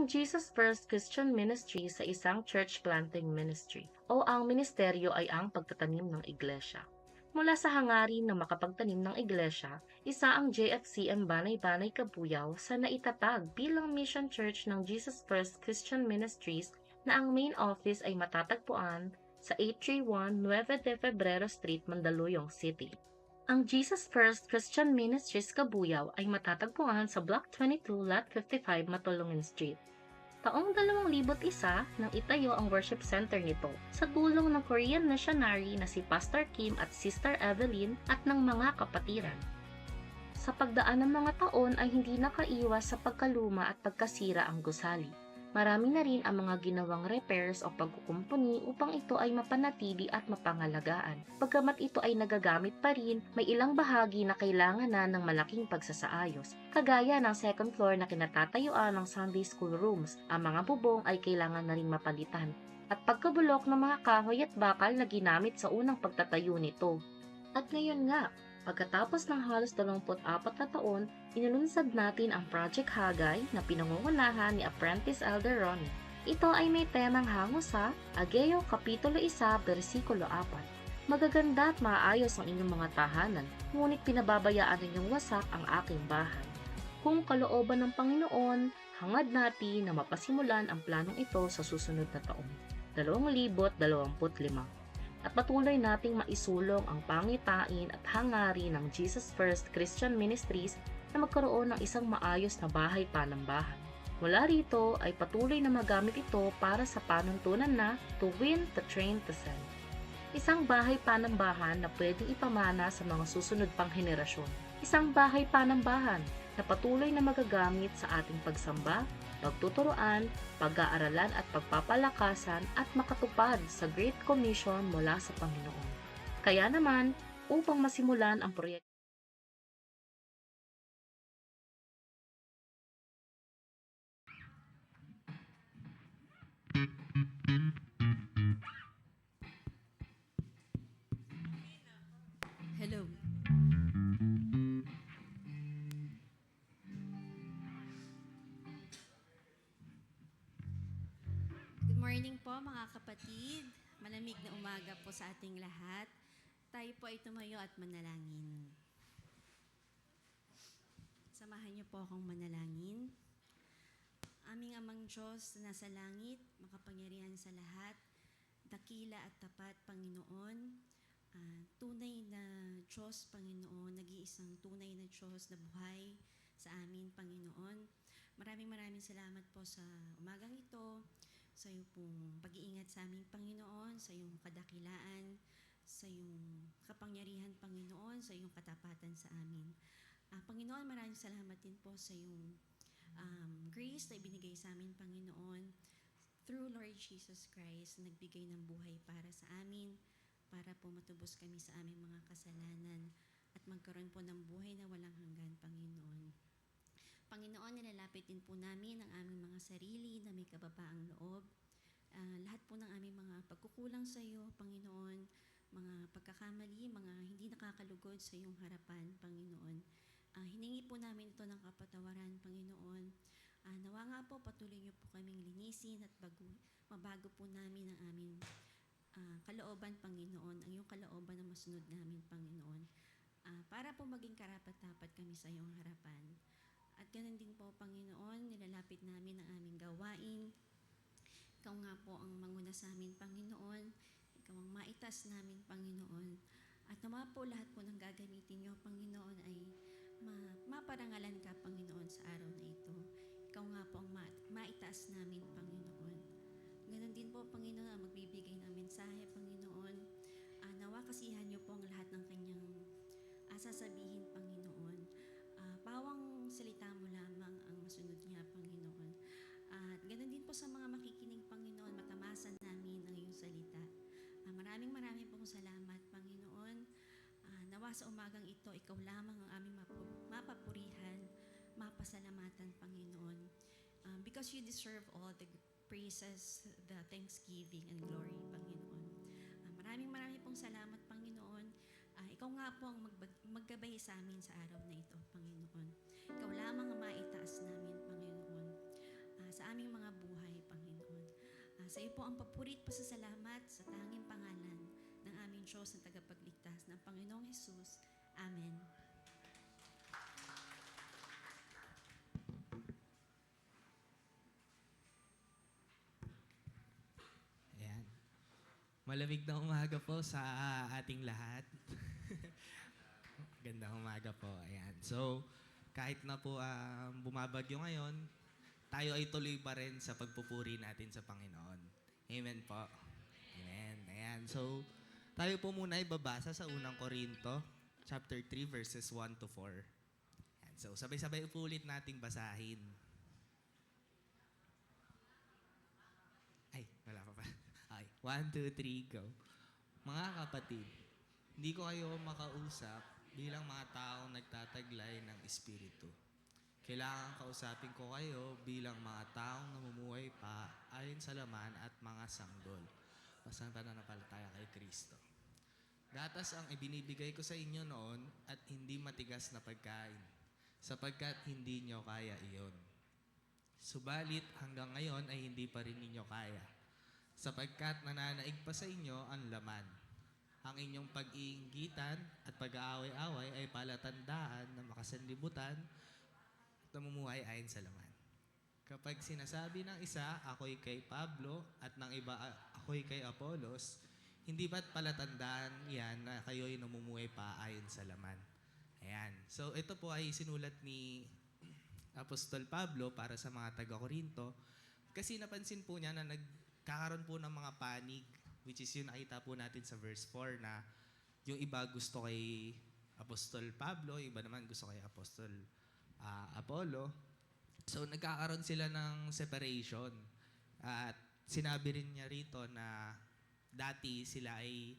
Jesus First Christian Ministry sa isang church planting ministry o ang ministeryo ay ang pagtatanim ng iglesia. Mula sa hangarin na makapagtanim ng iglesia, isa ang JFCM Banay-Banay Kabuyaw sa naitatag bilang mission church ng Jesus First Christian Ministries na ang main office ay matatagpuan sa 831 9 de Febrero Street, Mandaluyong City. Ang Jesus First Christian Ministries Kabuyaw ay matatagpuan sa Block 22, Lot 55, Matulungin Street. Taong 2001 nang itayo ang worship center nito sa tulong ng Korean missionary na si Pastor Kim at Sister Evelyn at ng mga kapatiran. Sa pagdaan ng mga taon ay hindi nakaiwas sa pagkaluma at pagkasira ang gusali. Marami na rin ang mga ginawang repairs o pagkukumpuni upang ito ay mapanatili at mapangalagaan. Pagkamat ito ay nagagamit pa rin, may ilang bahagi na kailangan na ng malaking pagsasaayos. Kagaya ng second floor na kinatatayuan ng Sunday School rooms, ang mga bubong ay kailangan na rin mapalitan. At pagkabulok ng mga kahoy at bakal na ginamit sa unang pagtatayo nito. At ngayon nga, pagkatapos ng halos 24 na taon, inulunsad natin ang Project Hagay na pinangungunahan ni Apprentice Elder Ronnie. Ito ay may temang hango sa Ageo Kapitulo 1, Versikulo 4. Magaganda at maayos ang inyong mga tahanan, ngunit pinababayaan ninyong wasak ang aking bahay. Kung kalooban ng Panginoon, hangad natin na mapasimulan ang planong ito sa susunod na taon, 2025. At patuloy nating maisulong ang pangitain at hangarin ng Jesus First Christian Ministries na magkaroon ng isang maayos na bahay panambahan. Mula rito ay patuloy na magamit ito para sa panuntunan na to win, to train, to send. Isang bahay panambahan na pwedeng ipamana sa mga susunod pang henerasyon. Isang bahay panambahan na patuloy na magagamit sa ating pagsamba, pagtuturoan, pag-aaralan at pagpapalakasan at makatupad sa Great Commission mula sa Panginoon. Kaya naman, upang masimulan ang proyekto, Hello. Good morning po mga kapatid. Malamig na umaga po sa ating lahat. Tayo po ay tumayo at manalangin. Samahan niyo po akong manalangin. Aming amang Diyos na nasa langit, makapangyarihan sa lahat, dakila at tapat, Panginoon. Tunay na Diyos, Panginoon, nag-iisang tunay na Diyos na buhay sa amin, Panginoon. Maraming salamat po sa umagang ito, sa iyong pong pag-iingat sa aming Panginoon, sa iyong kadakilaan, sa iyong kapangyarihan, Panginoon, sa iyong katapatan sa amin. Panginoon, maraming salamat din po sa iyong grace na ibinigay sa amin, Panginoon, through Lord Jesus Christ, nagbigay ng buhay para sa amin, para po matubos kami sa aming mga kasalanan at magkaroon po ng buhay na walang hanggan, Panginoon. Panginoon, nilalapit din po namin ang aming mga sarili na may kababaang loob. Lahat po ng aming mga pagkukulang sa iyo, Panginoon, mga pagkakamali, mga hindi nakakalugod sa iyong harapan, Panginoon. Hiningi po namin ito ng kapatawaran, Panginoon. Nawa nga po, patuloy niyo po kaming linisin at mabago po namin ang aming kalooban, Panginoon, ang iyong kalooban na masunod namin, Panginoon, para po maging karapat-dapat kami sa iyong harapan. At ganun din po, Panginoon, nilalapit namin ang aming gawain. Ikaw nga po ang manguna sa amin, Panginoon. Ikaw ang maitas namin, Panginoon. At nawa po lahat po ng gagamitin niyo, Panginoon, ay maparangalan ka, Panginoon, sa araw na ito. Ikaw nga po ang maitaas namin, Panginoon. Ganon din po, Panginoon, ang magbibigay ng mensahe, Panginoon. Nawa kasihan niyo po ang lahat ng kanyang sasabihin, Panginoon. Pawang salita mo lamang ang masunod niya, Panginoon. At ganon din po sa mga makikinig, Panginoon, matamasan namin ang iyong salita. Maraming pong salamat, Panginoon. Nawa sa umagang ito, ikaw lamang ang aming mapapurihan, mapasalamatan, Panginoon. Because you deserve all the praises, the thanksgiving and glory, Panginoon. Maraming pong salamat, Panginoon. Ikaw nga po ang maggabay sa amin sa araw na ito, Panginoon. Ikaw lamang ang maitaas namin, Panginoon. sa aming mga buhay, Panginoon. Sa iyo po ang papuri at pasasalamat sa tanging pangalan ng aming Diyos na tagapagligtas ng Panginoong Hesus. Amen. Ayan. Malamig na umaga po sa ating lahat. Gandang umaga po. Ayan. So, kahit na po bumabagyo ngayon, tayo ay tuloy pa rin sa pagpupuri natin sa Panginoon. Amen po. Amen. Ayan. So, tayo po muna ay babasa sa unang Korinto, chapter 3, verses 1 to 4. Ayan. So, sabay-sabay po ulit nating basahin. Ay, wala pa pa. Okay. 1, 2, 3, go. Mga kapatid, hindi ko kayo makausap bilang mga taong nagtataglay ng Espiritu. Kailangan kausapin ko kayo bilang mga taong namumuhay pa ayon sa laman at mga sanggol. Basta pananampalataya kay Kristo. Gatas ang ibinibigay ko sa inyo noon at hindi matigas na pagkain, sapagkat hindi nyo kaya iyon. Subalit hanggang ngayon ay hindi pa rin ninyo kaya, sapagkat nananaig pa sa inyo ang laman. Ang inyong pag-iinggitan at pag-aaway-away ay palatandaan na makasanlibutan at namumuhay ayon sa laman. Kapag sinasabi ng isa, ako'y kay Pablo, at ng iba, ako'y kay Apolos, hindi ba't palatandaan yan na kayo'y namumuhay pa ayon sa laman? Ayan. So ito po ay sinulat ni Apostol Pablo para sa mga taga-Korinto. Kasi napansin po niya na nagkakaroon po ng mga panig, which is yung nakita po natin sa verse 4 na yung iba gusto kay Apostol Pablo, iba naman gusto kay Apostol Apollo. So nagkakaroon sila ng separation. At sinabi rin niya rito na dati sila ay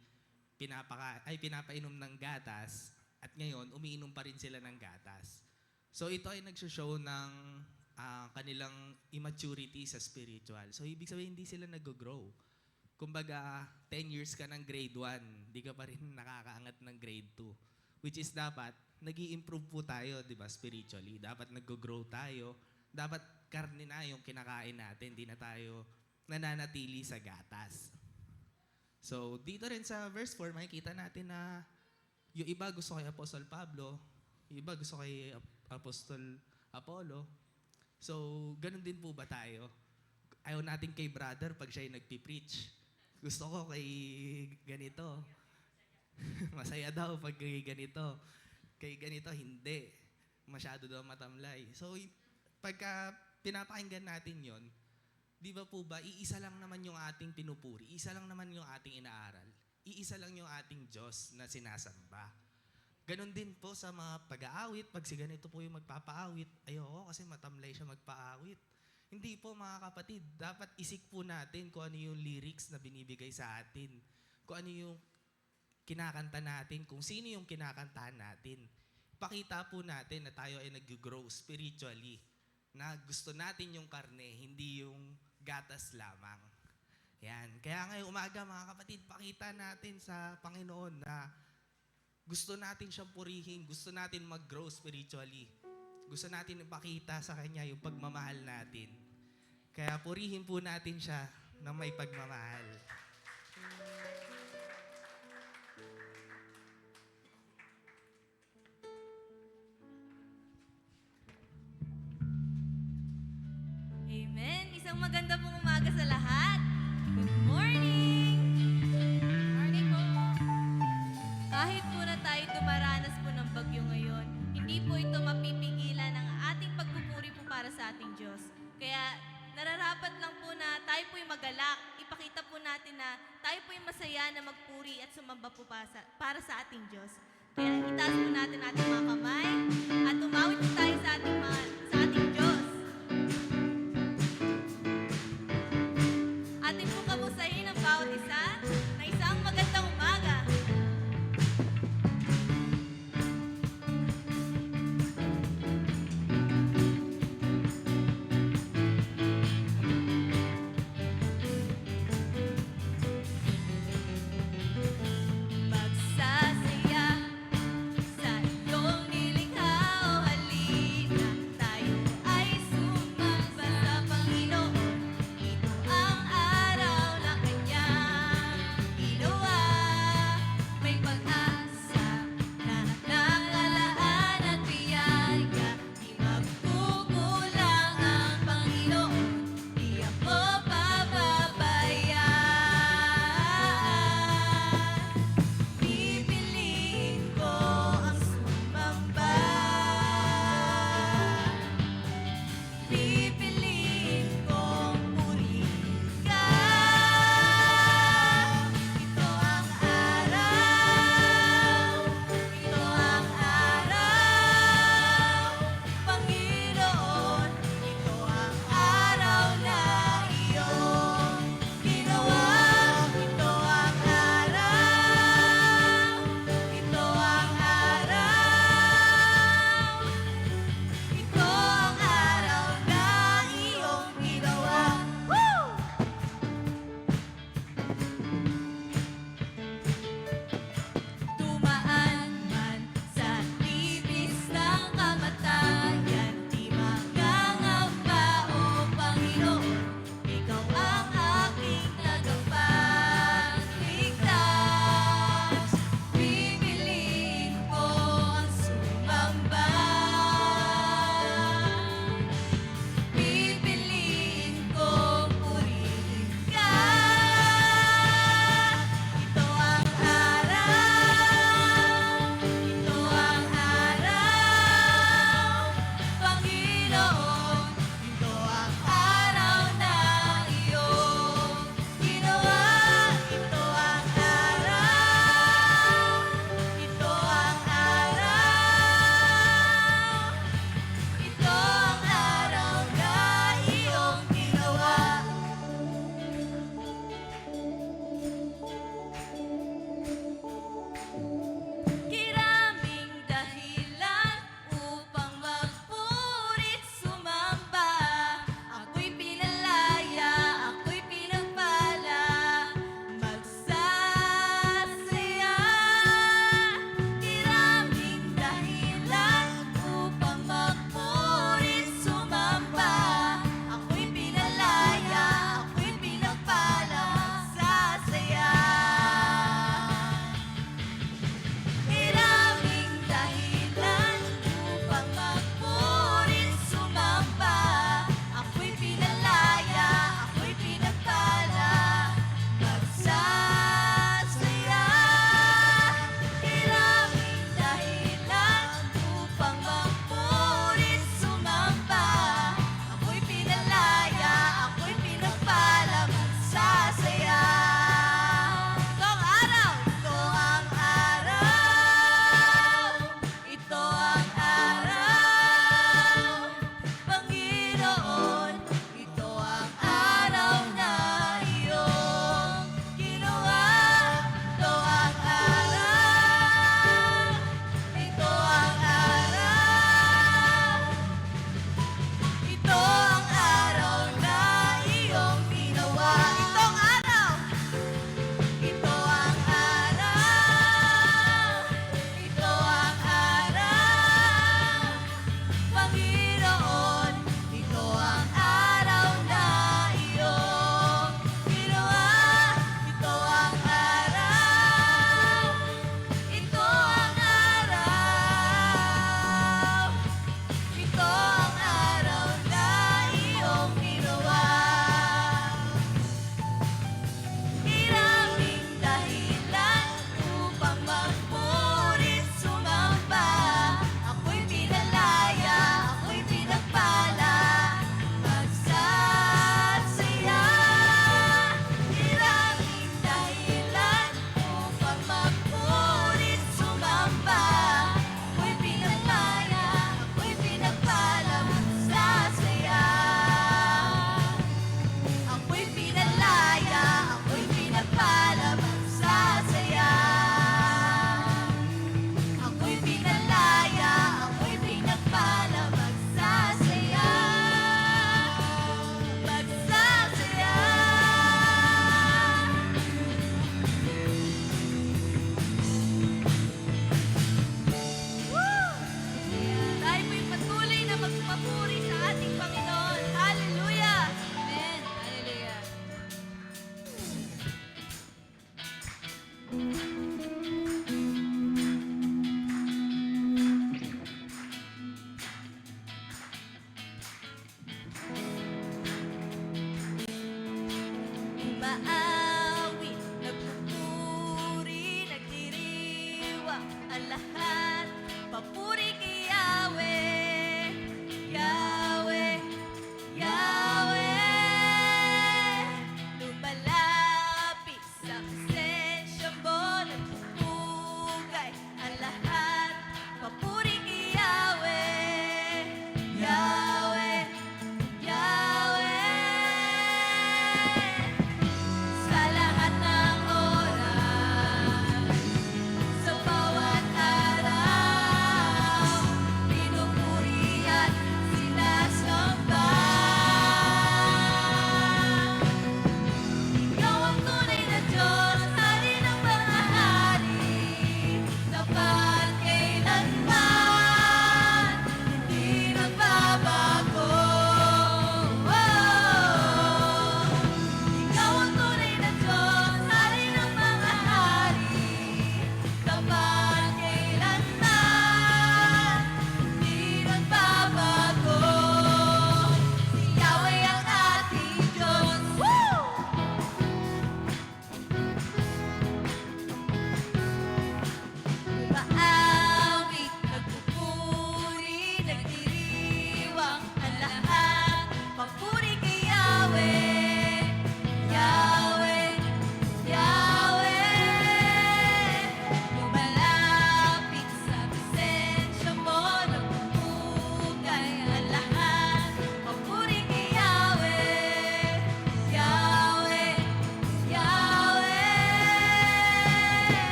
pinapainom ng gatas at ngayon umiinom pa rin sila ng gatas. So ito ay nagsho-show ng kanilang immaturity sa spiritual. So ibig sabihin hindi sila nag-grow. Kumbaga 10 years ka ng grade 1, di ka pa rin nakakaangat ng grade 2. Which is dapat nag-i-improve po tayo, di ba, spiritually. Dapat nag-grow tayo. Dapat karne na yung kinakain natin, di na tayo nananatili sa gatas. So dito rin sa verse 4, makikita natin na yung iba gusto kay Apostol Pablo, yung iba gusto kay Apostol Apollo. So, ganun din po ba tayo? Ayaw natin kay brother pag siya'y nagpipreach. Gusto ko kay ganito. Masaya daw pag kay ganito. Kay ganito, hindi. Masyado daw matamlay. So, pagka pinapakinggan natin yon, di ba po ba, iisa lang naman yung ating pinupuri. Iisa lang naman yung ating inaaral. Iisa lang yung ating Diyos na sinasamba. Ganon din po sa mga pag-aawit. Pag si ganito po yung magpapaawit, ayoko kasi matamlay siya magpaawit. Hindi po mga kapatid, dapat isik po natin kung ano yung lyrics na binibigay sa atin. Kung ano yung kinakanta natin, kung sino yung kinakantahan natin. Pakita po natin na tayo ay nag-grow spiritually. Na gusto natin yung karne, hindi yung gatas lamang. Yan. Kaya ngayong umaga mga kapatid, pakita natin sa Panginoon na gusto natin siyang purihin, gusto natin mag-grow spiritually. Gusto natin ipakita sa Kanya yung pagmamahal natin. Kaya purihin po natin siya ng may pagmamahal. Amen. Isang maganda pong umaga sa lahat. Good morning! Morning po. Kahit po na tayo dumaranas po ng bagyo ngayon, hindi po ito mapipigilan ang ating pagpupuri po para sa ating Diyos. Kaya nararapat lang po na tayo po'y magalak. Ipakita po natin na tayo po'y masaya na magpuri at sumamba po para sa ating Diyos. Kaya itaas po natin ating mga kamay at umawit po tayo sa ating Diyos. Atin po kamusahin ang bawat isa na isang magandang umaga. Magsasaya sa iyong nilikha.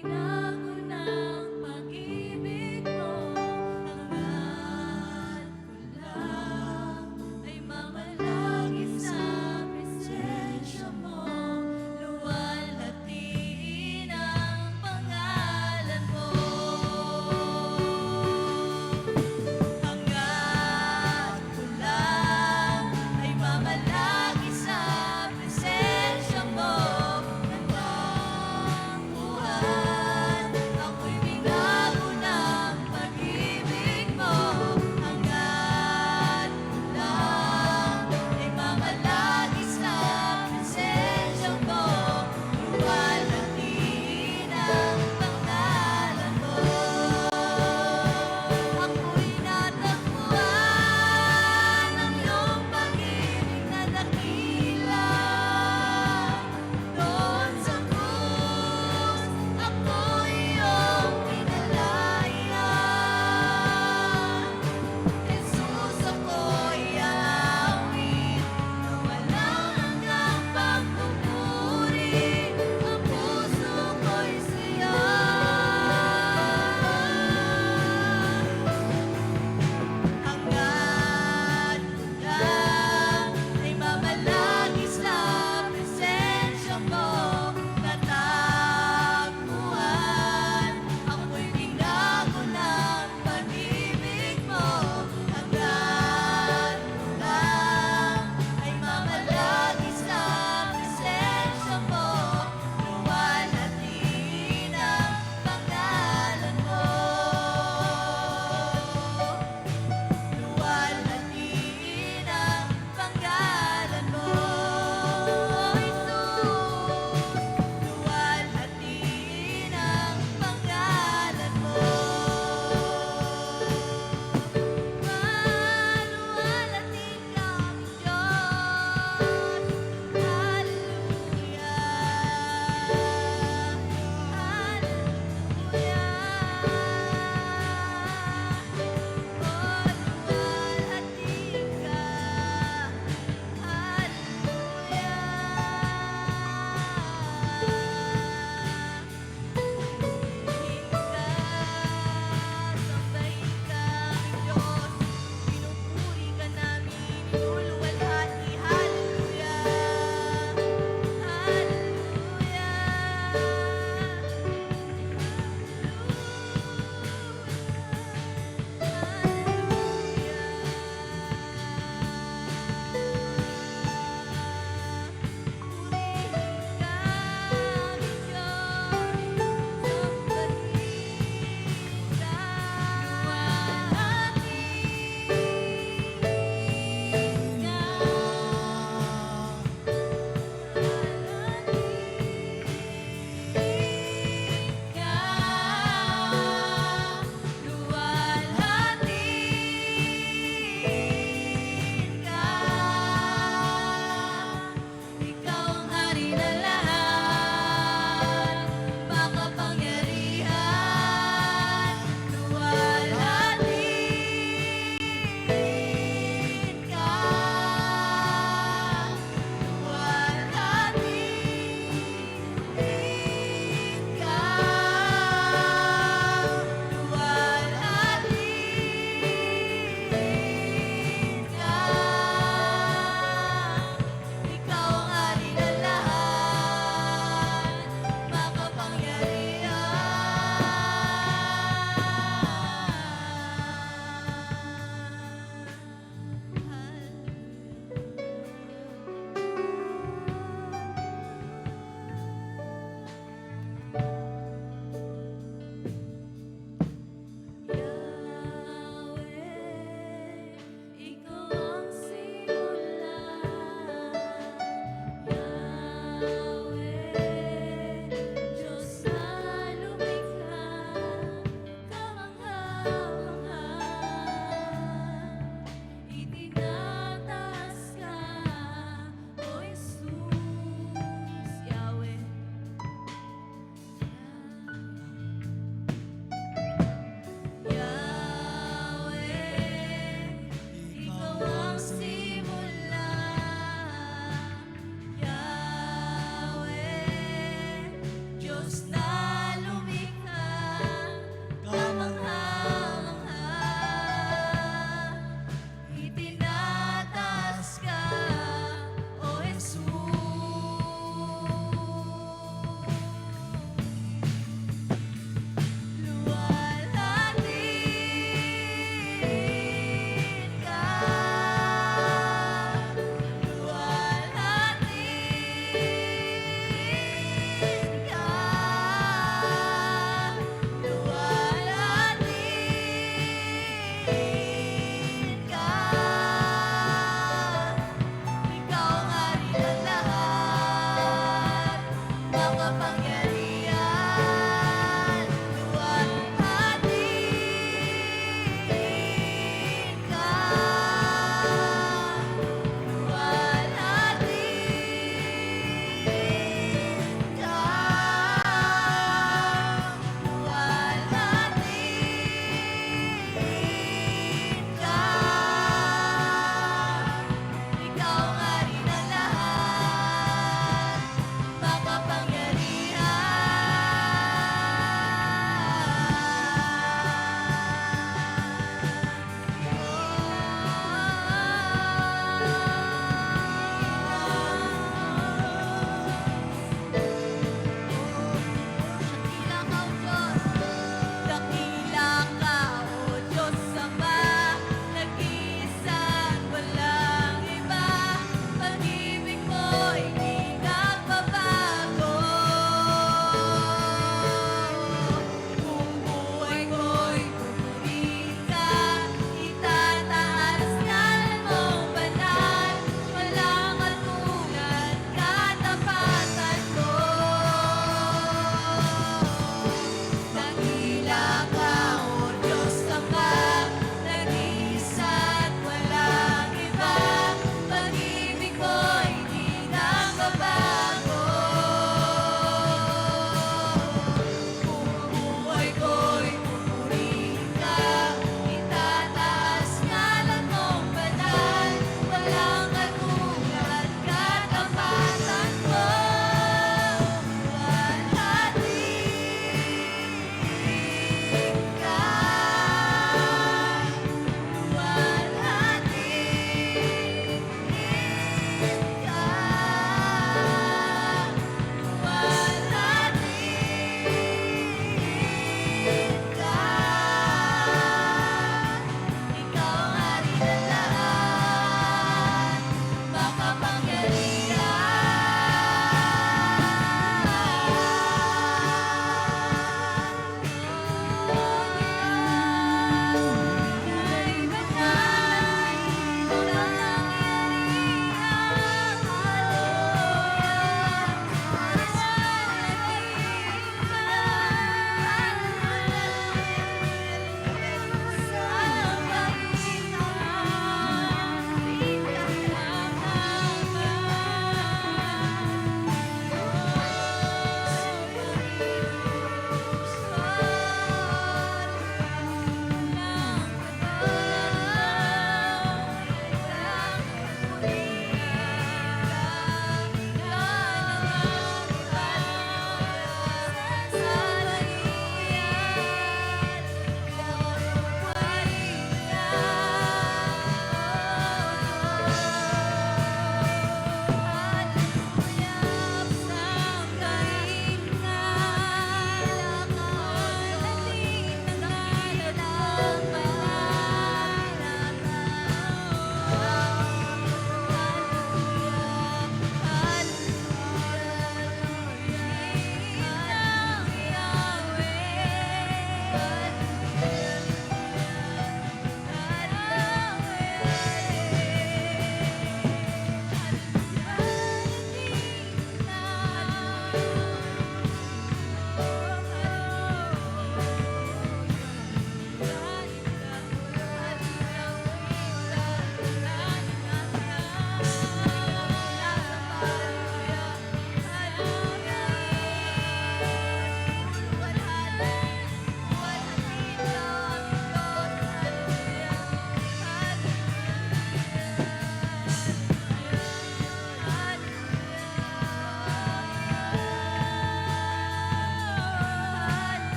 Tinago ng pag-ibig mo. Hangat ko lang ay mamalagi sa presensya mo. Luwalhatiin ang pangalan mo. Hangat ko lang ay mamalagi sa presensya mo. Handang buhay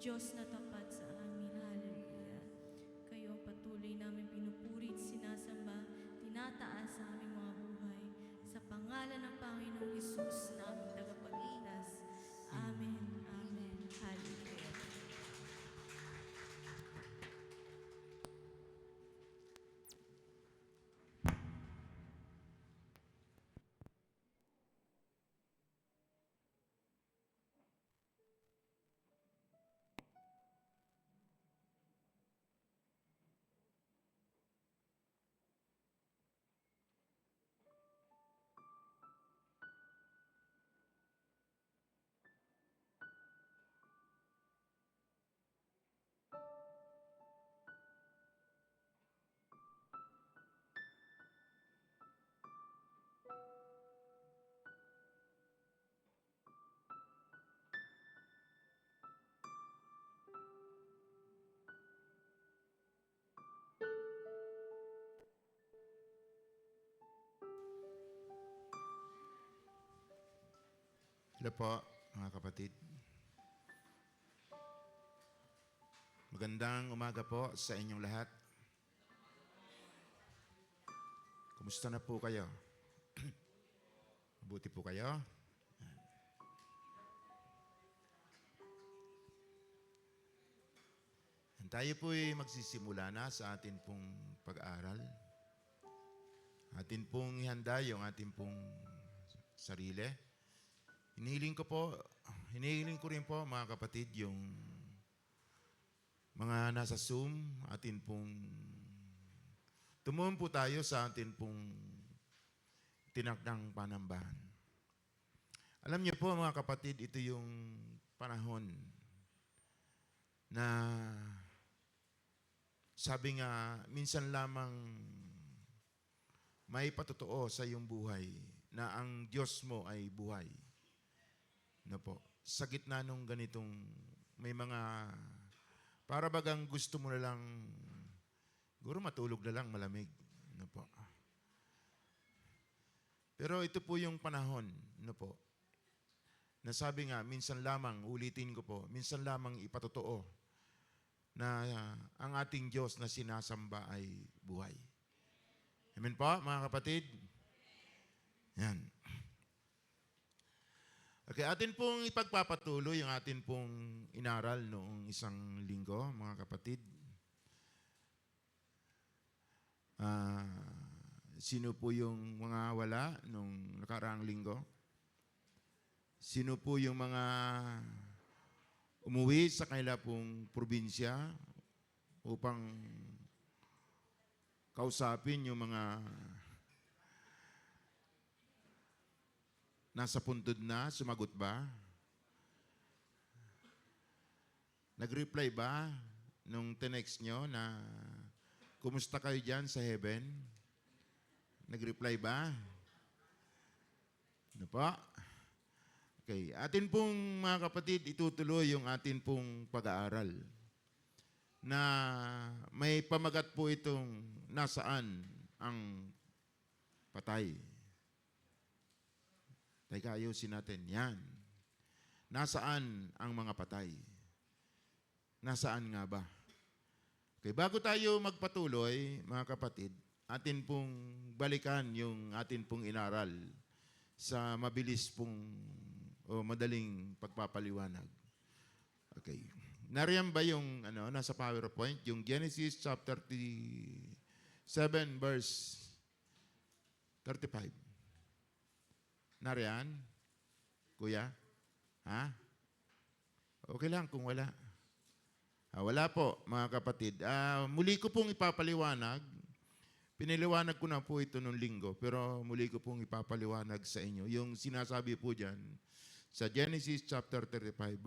Diyos na tapat sa amin. Hallelujah. Kayo ang patuloy namin pinupurit, sinasamba, tinataas sa aming mga buhay. Sa pangalan ng Panginoong Hesus na aming tagapagligtas. Amen. Amen. Hallelujah. Hello po, mga kapatid. Magandang umaga po sa inyong lahat. Kumusta na po kayo? Mabuti po kayo? Tayo po'y magsisimula na sa atin pong pag-aaral. Atin pong ihanda yung atin pong sarili. Hinihiling ko rin po mga kapatid yung mga nasa Zoom, atin pong tumuon po tayo sa atin pong tinakdang panambahan. Alam niyo po mga kapatid, ito yung panahon na sabi nga, minsan lamang may patotoo sa iyong buhay na ang Diyos mo ay buhay. No po. Sa gitna nung ganitong may mga para bagang gusto mo na lang siguro matulog na lang malamig. No po. Pero ito po yung panahon, no po. Nasabi nga, minsan lamang, ulitin ko po, minsan lamang ipatotoo na ang ating Diyos na sinasamba ay buhay. Amen po, mga kapatid? Yan. Okay, atin pong ipagpapatuloy yung atin pong inaral noong isang linggo, mga kapatid. Sino po yung mga wala nung nakaraang linggo? Sino po yung mga umuwi sa kanila pong probinsya upang kausapin yung mga nasa puntod na, sumagot ba? Nag-reply ba nung tinext nyo na kumusta kayo dyan sa heaven? Nag-reply ba? Ano po? Okay. Atin pong mga kapatid, itutuloy yung atin pong pag-aaral na may pamagat po itong nasaan ang patay. Teka, ayusin natin. Yan. Nasaan ang mga patay? Nasaan nga ba? Okay, bago tayo magpatuloy, mga kapatid, atin pong balikan yung atin pong inaral sa mabilis pong o madaling pagpapaliwanag. Okay. Nariyan ba yung nasa PowerPoint? Yung Genesis chapter 7 verse 35. Nariyan? Kuya? Ha? Okay lang kung wala. Wala po, mga kapatid. Muli ko pong ipapaliwanag. Piniliwanag ko na po ito nung linggo, pero muli ko pong ipapaliwanag sa inyo. Yung sinasabi po dyan, sa Genesis chapter 35,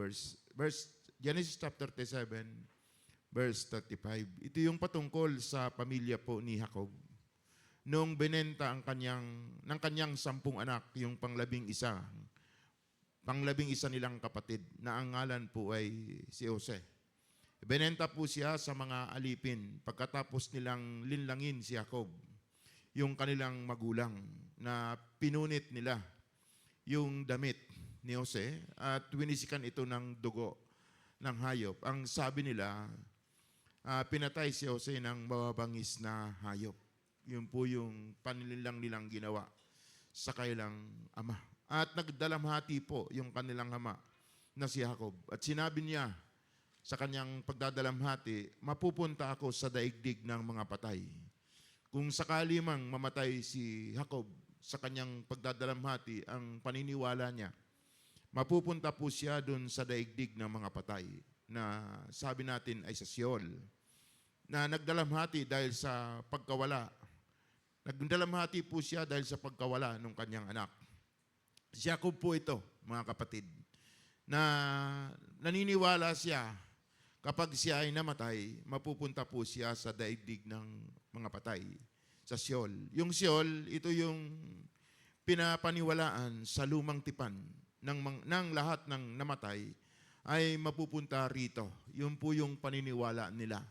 Genesis chapter 37, verse 35. Ito yung patungkol sa pamilya po ni Jacob. Nung binenta ng kanyang 10 anak, yung panglabing isa nilang kapatid, na ang ngalan po ay si Jose. Binenta po siya sa mga alipin pagkatapos nilang linlangin si Jacob, yung kanilang magulang, na pinunit nila yung damit ni Jose at winisikan ito ng dugo ng hayop. Ang sabi nila, pinatay si Jose ng mababangis na hayop. Yun po yung panilang nilang ginawa sa kailang ama. At nagdalamhati po yung kanilang ama na si Jacob. At sinabi niya sa kanyang pagdadalamhati, mapupunta ako sa daigdig ng mga patay. Kung sakali mang mamatay si Jacob sa kanyang pagdadalamhati, ang paniniwala niya, mapupunta po siya dun sa daigdig ng mga patay na sabi natin ay sa Sheol, na nagdalamhati dahil sa pagkawala. Nagdalamhati po siya dahil sa pagkawala ng kanyang anak. Si Jacob po ito, mga kapatid, na naniniwala siya kapag siya ay namatay, mapupunta po siya sa daigdig ng mga patay, sa Sheol. Yung Sheol, ito yung pinapaniwalaan sa lumang tipan ng lahat ng namatay ay mapupunta rito. Yun po yung paniniwala nila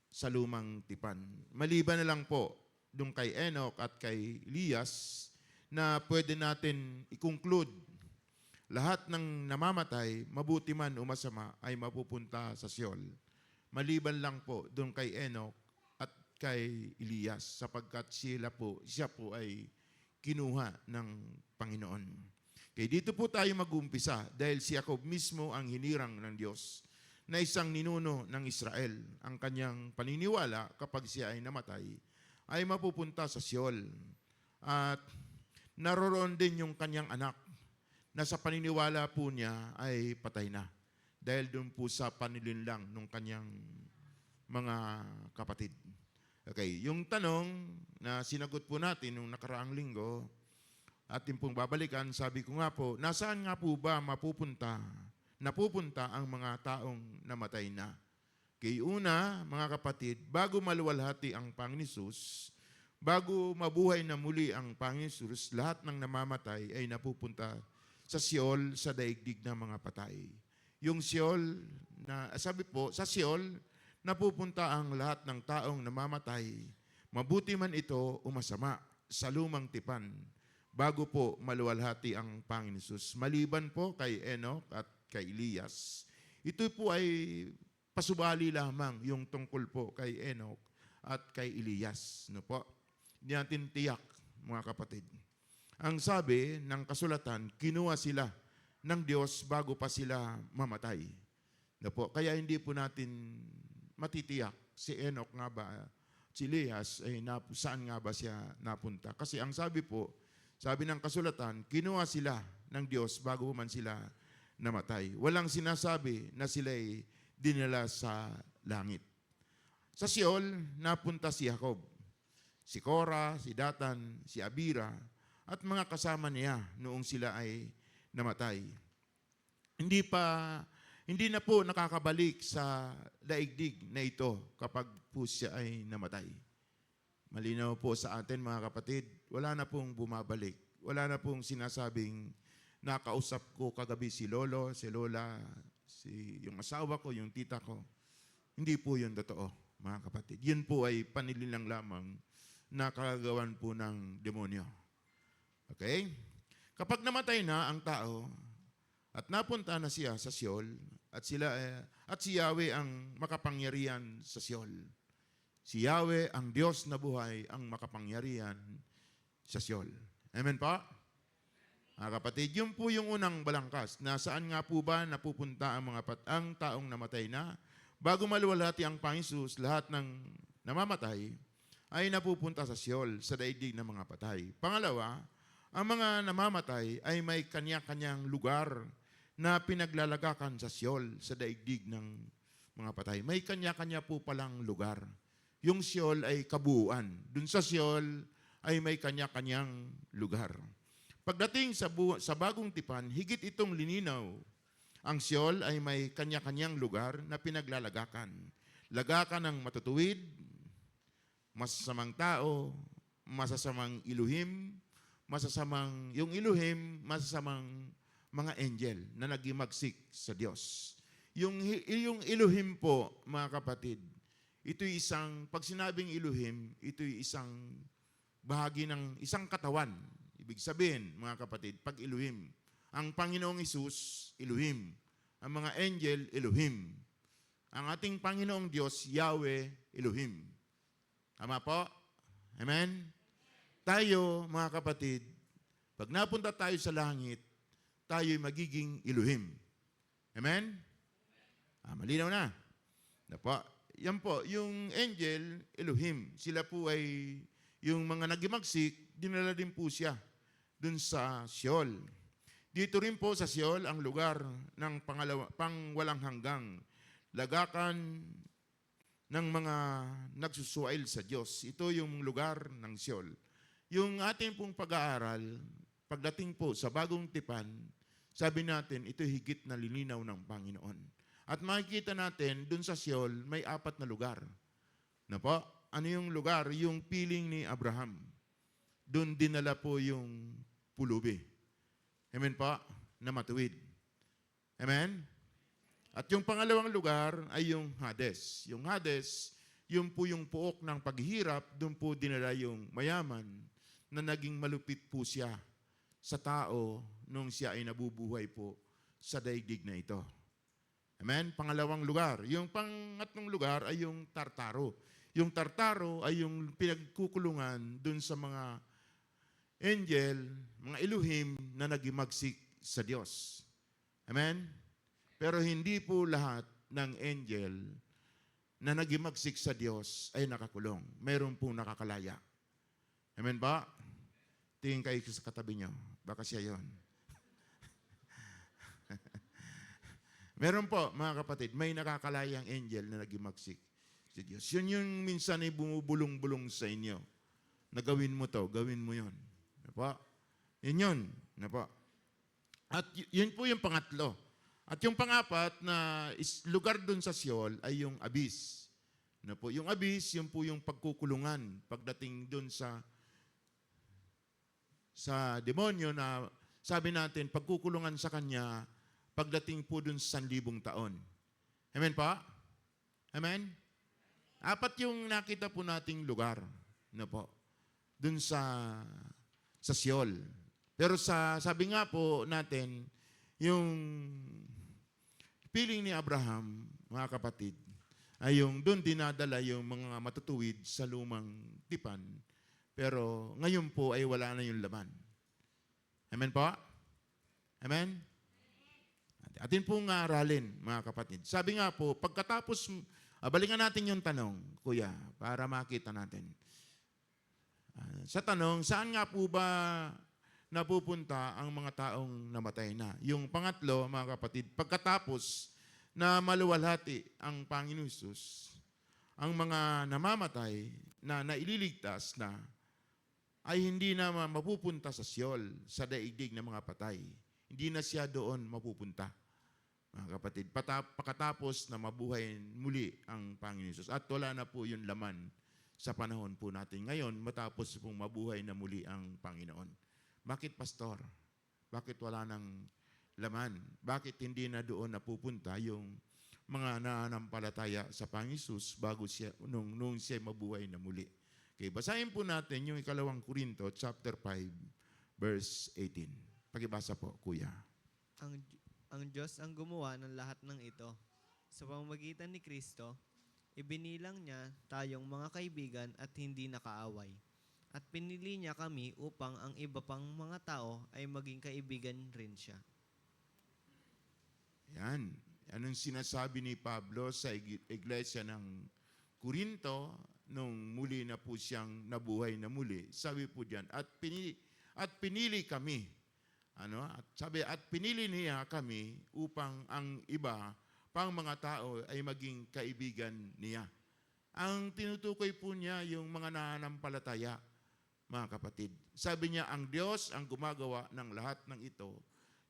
sa lumang tipan. Maliban na lang po doon kay Enoch at kay Elias na pwede natin i-conclude lahat ng namamatay, mabuti man o masama, ay mapupunta sa Sheol. Maliban lang po doon kay Enoch at kay Elias sapagkat siya po ay kinuha ng Panginoon. Kaya dito po tayo mag-umpisa dahil si Jacob mismo ang hinirang ng Diyos na isang ninuno ng Israel. Ang kanyang paniniwala kapag siya ay namatay ay mapupunta sa Sheol. At naroroon din yung kanyang anak na sa paniniwala po niya ay patay na. Dahil doon po sa panilinlang ng kanyang mga kapatid. Okay, yung tanong na sinagot po natin nung nakaraang linggo, atin pong babalikan, sabi ko nga po, nasaan nga po ba napupunta ang mga taong namatay na? Kaya una, mga kapatid, bago maluwalhati ang Panginoon Hesus, bago mabuhay na muli ang Panginoon Hesus, lahat ng namamatay ay napupunta sa Sheol, sa daigdig ng mga patay. Yung Sheol, sabi po, sa Sheol, napupunta ang lahat ng taong namamatay, mabuti man ito o masama, sa lumang tipan, bago po maluwalhati ang Panginoon Hesus. Maliban po kay Enoch at kay Elias, ito po ay pasubali lamang yung tungkol po kay Enoch at kay Elias. No po? Hindi natin tiyak, mga kapatid. Ang sabi ng kasulatan, kinuha sila ng Diyos bago pa sila mamatay. No po? Kaya hindi po natin matitiyak si Enoch nga ba, si Elias, ay saan nga ba siya napunta. Kasi ang sabi po, sabi ng kasulatan, kinuha sila ng Diyos bago man sila namatay. Walang sinasabi na sila'y dinala sa langit. Sa Sheol, napunta si Jacob, si Korah, si Datan, si Abira, at mga kasama niya noong sila ay namatay. Hindi na po nakakabalik sa daigdig na ito kapag po siya ay namatay. Malinaw po sa atin, mga kapatid, wala na pong bumabalik. Wala na pong sinasabing nakausap ko kagabi si Lolo, si Lola, yung asawa ko, yung tita ko. Hindi po yun totoo, mga kapatid. Yun po ay panililang lamang na kagagawan po ng demonyo. Okay? Kapag namatay na ang tao at napunta na siya sa Sheol at si Yahweh ang makapangyarihan sa Sheol. Si Yahweh ang Diyos na buhay ang makapangyarihan sa Sheol. Amen po? Mga kapatid, yun po yung unang balangkas na saan nga po ba napupunta ang taong namatay na. Bago maluwalhati ang Panginoon Hesus, lahat ng namamatay ay napupunta sa Sheol, sa daigdig ng mga patay. Pangalawa, ang mga namamatay ay may kanya-kanyang lugar na pinaglalagakan sa Sheol, sa daigdig ng mga patay. May kanya-kanya po palang lugar. Yung Sheol ay kabuuan. Dun sa Sheol ay may kanya-kanyang lugar. Pagdating sa bagong tipan, higit itong lininaw. Ang Sheol ay may kanya-kanyang lugar na pinaglalagakan. Lagakan ng matutuwid, masasamang tao, masasamang iluhim, yung iluhim, masasamang mga angel na nagimagsik sa Diyos. Yung iluhim po, mga kapatid, pag sinabing iluhim, ito'y isang bahagi ng isang katawan. Ibig sabihin, mga kapatid, pag iluhim, ang Panginoong Hesus, iluhim. Ang mga angel, Elohim. Ang ating Panginoong Diyos, Yahweh Elohim. Tama po? Amen? Tayo, mga kapatid, pag napunta tayo sa langit, tayo'y magiging Elohim. Amen? Malinaw na. Po. Yan po, yung angel, Elohim, sila po ay, yung mga nagimagsik, dinala din po siya dun sa Sheol. Dito rin po sa Sheol ang lugar ng pangwalang hanggang lagakan ng mga nagsusuail sa Diyos. Ito yung lugar ng Sheol. Yung ating pong pag-aaral, pagdating po sa bagong tipan, sabi natin, ito higit na lilinaw ng Panginoon. At makikita natin, dun sa Sheol, may 4 na lugar. Na po, ano yung lugar? Yung piling ni Abraham. Dun dinala po yung pulubi. Amen po? Na matuwid. Amen? At yung pangalawang lugar ay yung Hades. Yung Hades, yun po yung puok ng paghihirap, doon po dinala yung mayaman na naging malupit po siya sa tao nung siya ay nabubuhay po sa daigdig na ito. Amen? Pangalawang lugar. Yung pangatlong lugar ay yung Tartaro. Yung Tartaro ay yung pinagkukulungan doon sa mga angel, mga Elohim na nagimagsik sa Diyos. Amen? Pero hindi po lahat ng angel na nagimagsik sa Diyos ay nakakulong. Meron po nakakalaya. Amen ba? Tingin kayo sa katabi nyo. Baka siya yon. Meron po, mga kapatid, may nakakalayang angel na nagimagsik sa Diyos. Yun yung minsan ay bumubulong-bulong sa inyo. Na gawin mo to, gawin mo yun. Napa? Yun yun. Napa? At yun po yung pangatlo. At yung pangapat na lugar dun sa Sheol ay yung abyss. Na po, yung abyss, yun po yung pagkukulungan pagdating dun sa demonyo na sabi natin, pagkukulungan sa kanya pagdating po dun sa 1,000 taon. Amen pa? Amen? 4 yung nakita po nating lugar. Na po, dun sa Sheol. Pero sabi nga po natin, yung piling ni Abraham, mga kapatid, ay yung doon dinadala yung mga matutuwid sa lumang tipan. Pero ngayon po ay wala na yung laman. Amen po? Amen? Atin pong aralin, mga kapatid. Sabi nga po, pagkatapos, balikan natin yung tanong, kuya, para makita natin. Sa tanong, saan nga po ba napupunta ang mga taong namatay na? Yung pangatlo, mga kapatid, pagkatapos na maluwalhati ang Panginoon Hesus, ang mga namamatay na naililigtas na ay hindi na mapupunta sa Sheol, sa daigdig ng mga patay. Hindi na siya doon mapupunta, mga kapatid. Pagkatapos na mabuhay muli ang Panginoon Hesus. At wala na po yung laman sa panahon po natin ngayon matapos pong mabuhay na muli ang Panginoon. Bakit, Pastor? Bakit wala nang laman? Bakit hindi na doon napupunta yung mga nananampalataya sa Panginoon Hesus bago siya, nung siya mabuhay na muli? Okay, basahin po natin yung 2 Korinto chapter 5, verse 18. Pakibasa po, kuya. Ang Diyos ang gumawa ng lahat ng ito. Sa pamamagitan ni Kristo, ibinilang niya tayong mga kaibigan at hindi nakaaway. At pinili niya kami upang ang iba pang mga tao ay maging kaibigan rin siya. Yan. Anong sinasabi ni Pablo sa iglesia ng Korinto nung muli na po siyang nabuhay na muli? Sabi po diyan, at pinili kami. At sabi, at pinili niya kami upang ang iba pang mga tao ay maging kaibigan niya. Ang tinutukoy po niya yung mga nananampalataya, mga kapatid. Sabi niya, ang Diyos ang gumagawa ng lahat ng ito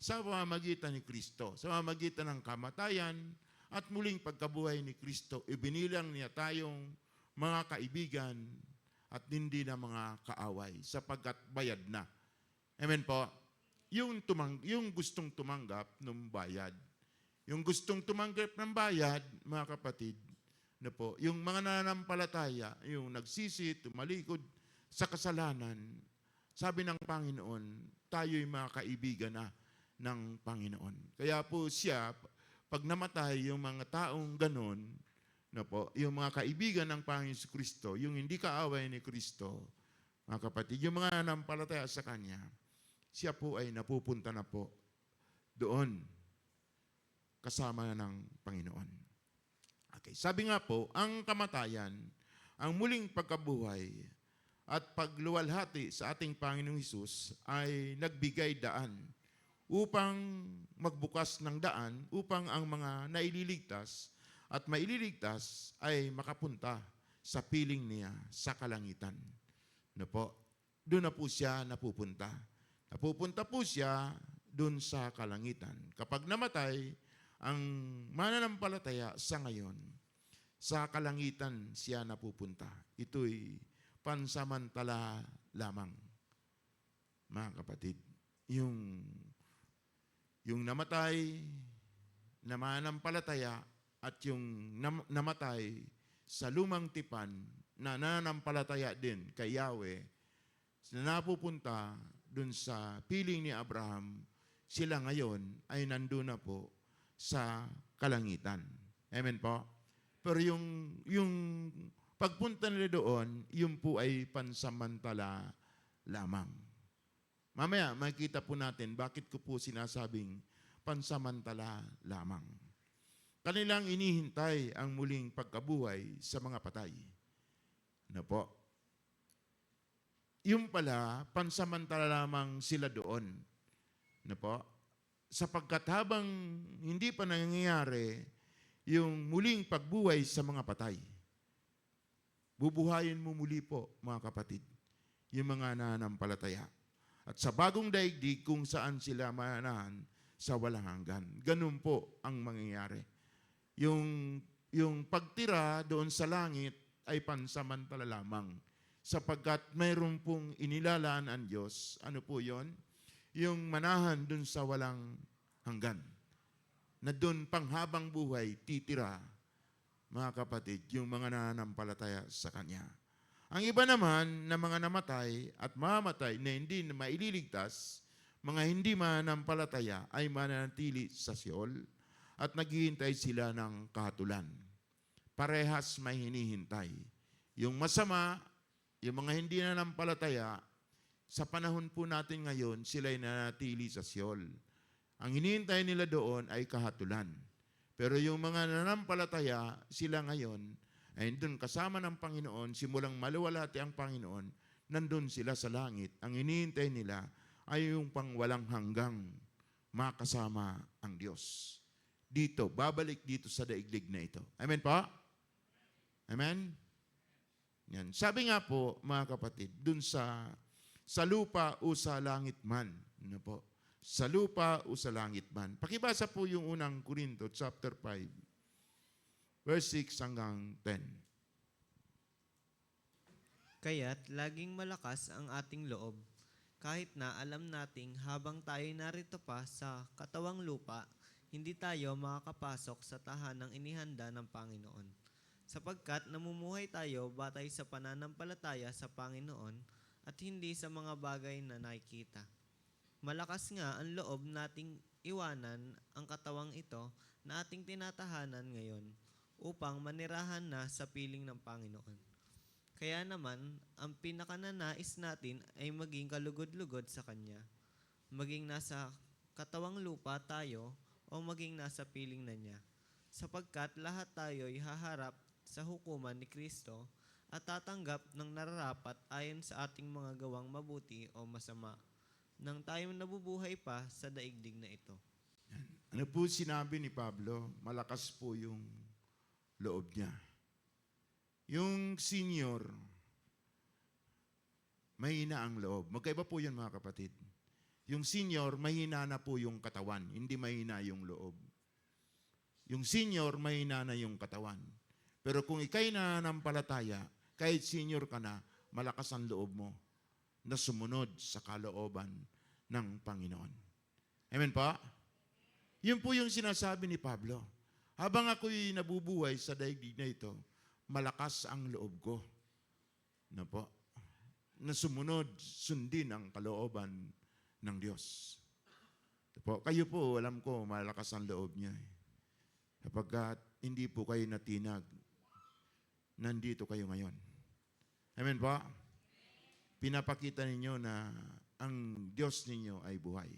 sa pamamagitan ni Kristo. Sa pamamagitan ng kamatayan at muling pagkabuhay ni Kristo, ibinilang niya tayong mga kaibigan at hindi na mga kaaway sapagkat bayad na. Amen po? Yung gustong tumanggap ng bayad. Yung gustong tumanggap ng bayad, mga kapatid, na po, yung mga nananampalataya, yung nagsisi, tumalikod sa kasalanan, sabi ng Panginoon, tayo'y mga kaibigan na ng Panginoon. Kaya po siya, pag namatay yung mga taong ganon, na po, yung mga kaibigan ng Panginoon Kristo, yung hindi kaaway ni Kristo, mga kapatid, yung mga nanampalataya sa Kanya, siya po ay napupunta na po doon kasama ng Panginoon. Okay, sabi nga po, ang kamatayan, ang muling pagkabuhay at pagluwalhati sa ating Panginoong Hesus ay nagbigay daan upang magbukas ng daan upang ang mga naililigtas at maililigtas ay makapunta sa piling niya sa kalangitan. No po? Doon na po siya napupunta. Napupunta po siya doon sa kalangitan. Kapag namatay, ang mananampalataya sa ngayon, sa kalangitan siya napupunta. Ito'y pansamantala lamang. Mga kapatid, yung namatay na mananampalataya at yung namatay sa lumang tipan na nananampalataya din kay Yahweh na napupunta dun sa piling ni Abraham, sila ngayon ay nandun na po sa kalangitan. Amen po? Pero yung pagpunta nila doon, yun po ay pansamantala lamang. Mamaya, makikita po natin bakit ko po sinasabing pansamantala lamang. Kanilang inihintay ang muling pagkabuhay sa mga patay. Ano po? Yung pala, pansamantala lamang sila doon. Ano po? Sapagkat habang hindi pa nangyayari yung muling pagbuhay sa mga patay, bubuhayin mo muli po, mga kapatid, yung mga nananampalataya. At sa bagong daigdig kung saan sila manahan sa walang hanggan. Ganun po ang mangyayari. Yung pagtira doon sa langit ay pansamantala lamang. Sapagkat mayroon pong inilalaan ang Diyos. Ano po yon? Yung manahan doon sa walang hanggan. Na doon panghabang buhay, titira, mga kapatid, yung mga nananampalataya sa Kanya. Ang iba naman na mga namatay at mamatay na hindi na maililigtas, mga hindi mananampalataya ay mananatili sa Sheol at naghihintay sila ng kahatulan. Parehas may hinihintay. Yung masama, yung mga hindi nananampalataya, sa panahon po natin ngayon, sila ay nananatili sa Sheol. Ang hinihintay nila doon ay kahatulan. Pero yung mga nananampalataya, sila ngayon ay doon kasama ng Panginoon, simulang maluwalhati ang Panginoon, nandun sila sa langit. Ang hinihintay nila ay yung pangwalang hanggang makasama ang Diyos. Dito, babalik dito sa daigdig na ito. Amen po? Amen? Yan. Sabi nga po, mga kapatid, dun sa lupa o sa langit man. Ano po? Sa lupa o sa langit man. Pakibasa po yung unang Korinto, chapter 5, verse 6 hanggang 10. Kaya't laging malakas ang ating loob, kahit na alam nating habang tayo narito pa sa katawang lupa, hindi tayo makakapasok sa tahanang inihanda ng Panginoon. Sapagkat namumuhay tayo batay sa pananampalataya sa Panginoon at hindi sa mga bagay na nakikita. Malakas nga ang loob nating iwanan ang katawang ito na ating tinatahanan ngayon upang manirahan na sa piling ng Panginoon. Kaya naman, ang pinakananais natin ay maging kalugod-lugod sa Kanya. Maging nasa katawang lupa tayo o maging nasa piling na niya. Sapagkat lahat tayo'y haharap sa hukuman ni Kristo at tatanggap ng nararapat ayon sa ating mga gawang mabuti o masama nang tayo nabubuhay pa sa daigdig na ito. Ano po sinabi ni Pablo? Malakas po yung loob niya. Yung senior, mahina ang loob. Magkaiba po yun, mga kapatid. Yung senior, mahina na po yung katawan, hindi mahina yung loob. Yung senior, mahina na yung katawan. Pero kung ikay nananampalataya, kahit senior ka na, malakas ang loob mo na sumunod sa kalooban ng Panginoon. Amen po? Yun po yung sinasabi ni Pablo. Habang ako'y nabubuhay sa daigdig na ito, malakas ang loob ko. Na po? Na sumunod, sundin ang kalooban ng Diyos. Po, kayo po, alam ko, malakas ang loob niya. Kapag hindi po kayo natinag, nandito kayo ngayon. Amen po? Pinapakita ninyo na ang Diyos ninyo ay buhay.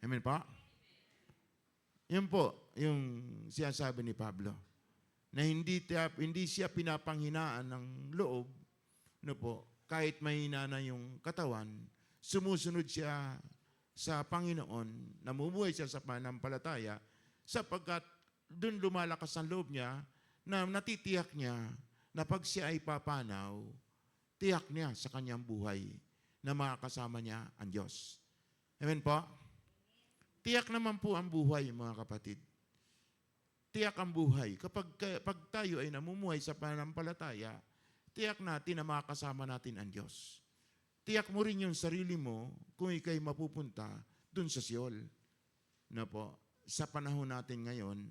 Amen po? Yun po, yung sinasabi ni Pablo, na hindi siya pinapanghinaan ng loob, no po, kahit mahina na yung katawan, sumusunod siya sa Panginoon, namumuhay siya sa pananampalataya, sapagkat doon lumalakas ang loob niya, na natitiyak niya na pag siya ay papanaw, tiyak niya sa kanyang buhay na makakasama niya ang Diyos. Amen po? Tiyak naman po ang buhay, mga kapatid. Tiyak ang buhay. Pag tayo ay namumuhay sa pananampalataya, tiyak natin na makakasama natin ang Diyos. Tiyak mo rin yung sarili mo kung ikay mapupunta dun sa Siol. Na po, sa panahon natin ngayon,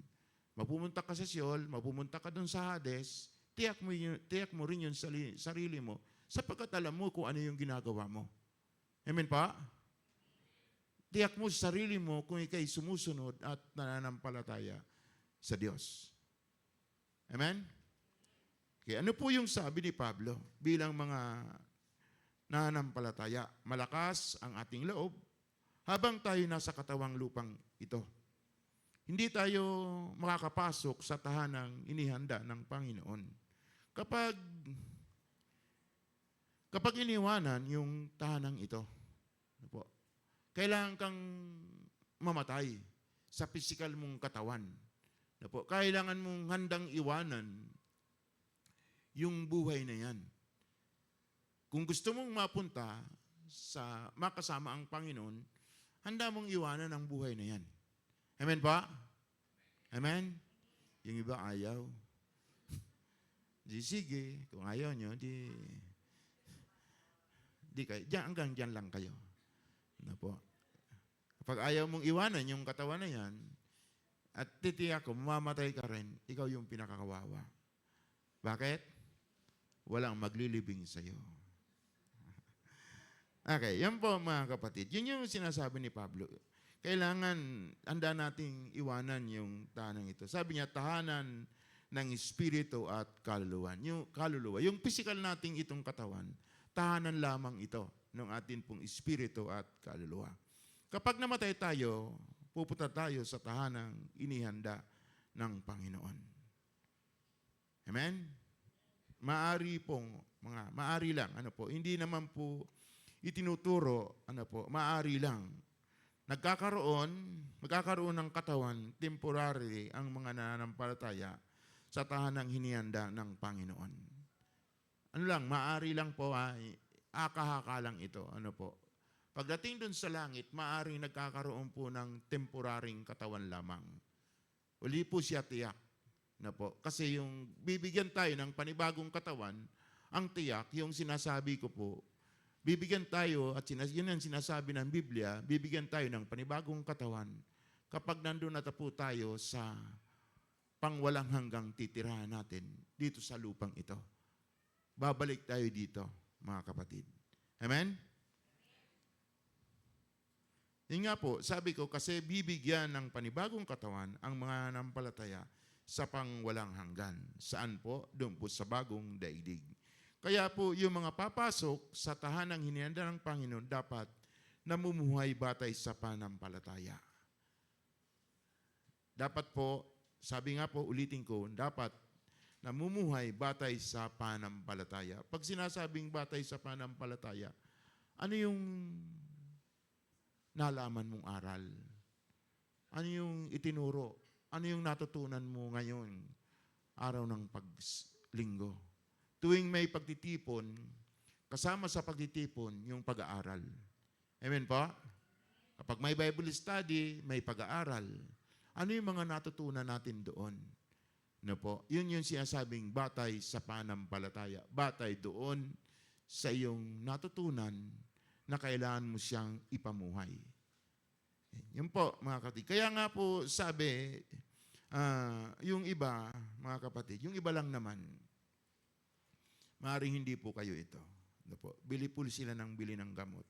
mapupunta ka sa Siol, mapupunta ka dun sa Hades, tiyak mo rin yung sarili mo sapagkat alam mo kung ano yung ginagawa mo. Amen pa? Tiyak mo sa sarili mo kung ikay sumusunod at nananampalataya sa Diyos. Amen? Okay, ano po yung sabi ni Pablo bilang mga nananampalataya? Malakas ang ating loob habang tayo nasa katawang lupang ito. Hindi tayo makakapasok sa tahanang inihanda ng Panginoon. Kapag iniwanan yung tahanang ito, ano po, kailangan kang mamatay sa physical mong katawan. Ano po, kailangan mong handang iwanan yung buhay na yan. Kung gusto mong mapunta sa makasama ang Panginoon, handa mong iwanan ang buhay na yan. Amen ba? Amen? Yung iba ayaw. Di sige, kung ayaw nyo, di kayo. Hanggang dyan lang kayo. Ano po? Kapag ayaw mong iwanan yung katawan na yan, at titiyak ko, mamamatay ka rin, ikaw yung pinakakawawa. Bakit? Walang maglilibing sa'yo. Okay, yan po mga kapatid. Yun yung sinasabi ni Pablo. Kailangan, handa nating iwanan yung tahanan ito. Sabi niya, tahanan ng espiritu at kaluluwa. Yung physical nating itong katawan, tahanan lamang ito ng atin pong espiritu at kaluluwa. Kapag namatay tayo, pupunta tayo sa tahanang inihanda ng Panginoon. Amen? Maari lang, hindi naman po itinuturo, maari lang. Magkakaroon ng katawan, temporary ang mga nananampalataya sa tahanang hinihanda ng Panginoon. Maari lang po, akahaka lang ito. Pagdating dun sa langit, maaaring nagkakaroon po ng temporaring katawan lamang. Uli po siya tiyak. Kasi yung bibigyan tayo ng panibagong katawan, ang tiyak, yung sinasabi ko po, bibigyan tayo, at yun ang sinasabi ng Biblia, bibigyan tayo ng panibagong katawan kapag nandun na po tayo sa pangwalang hanggang titirahan natin dito sa lupang ito. Babalik tayo dito, mga kapatid. Amen? Yun nga po, sabi ko, kasi bibigyan ng panibagong katawan ang mga nanampalataya sa pangwalang hanggan. Saan po? Doon po sa bagong daigdig. Kaya po, yung mga papasok sa tahanang hinihanda ng Panginoon, dapat namumuhay batay sa pananampalataya. Dapat po, sabi nga po, ulitin ko, dapat namumuhay batay sa pananampalataya. Pag sinasabing batay sa pananampalataya, ano yung nalaman mong aral? Ano yung itinuro? Ano yung natutunan mo ngayon, araw ng paglinggo? Tuwing may pagtitipon, kasama sa pagtitipon, yung pag-aaral. Amen po? Kapag may Bible study, may pag-aaral. Ano yung mga natutunan natin doon? Yun yung sinasabing batay sa pananampalataya. Batay doon sa iyong natutunan na kailangan mo siyang ipamuhay. Yun po, mga kapatid. Kaya nga po sabi, yung iba, mga kapatid, yung iba lang naman, maaaring hindi po kayo ito. Bili po sila ng bili ng gamot.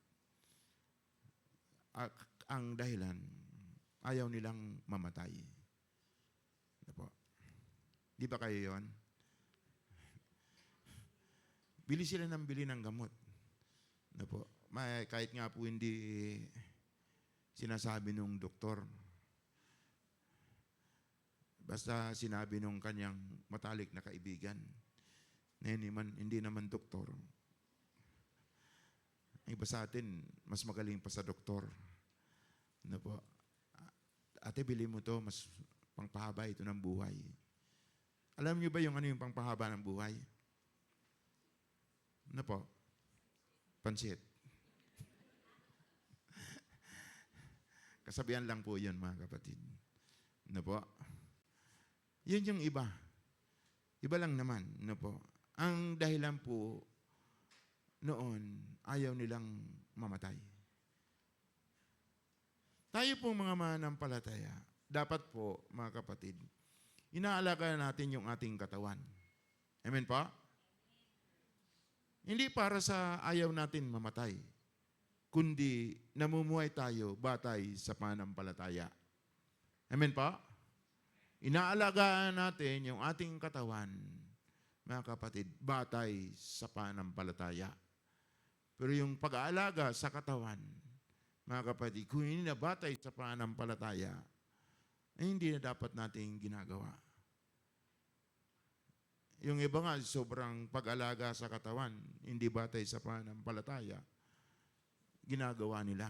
Ang dahilan, ayaw nilang mamatay. Di ba kayo yon? Bili sila ng bili ng gamot. Ano po? Kahit nga po hindi sinasabi nung doktor. Basta sinabi nung kanyang matalik na kaibigan na hindi naman doktor. Ang iba sa atin, mas magaling pa sa doktor. Ano po? Ate, bili mo to, mas pangpahaba ito ng buhay. Alam niyo ba yung ano yung pangpahaba ng buhay? Ano po? Pansit. Kasabihan lang po yun, mga kapatid. Ano po? Yun yung iba. Iba lang naman. Ano po? Ang dahilan po noon, ayaw nilang mamatay. Tayo pong mga mananampalataya, dapat po, mga kapatid, inaalaga natin yung ating katawan. Amen po? Hindi para sa ayaw natin mamatay, kundi namumuhay tayo batay sa pananampalataya. Amen po? Inaalagaan natin yung ating katawan, mga kapatid, batay sa pananampalataya. Pero yung pag-aalaga sa katawan, mga kapatid, kung hindi na batay sa pananampalataya, hindi na dapat nating ginagawa. Yung iba nga, sobrang pag-alaga sa katawan, hindi batay sa pananampalataya, ginagawa nila.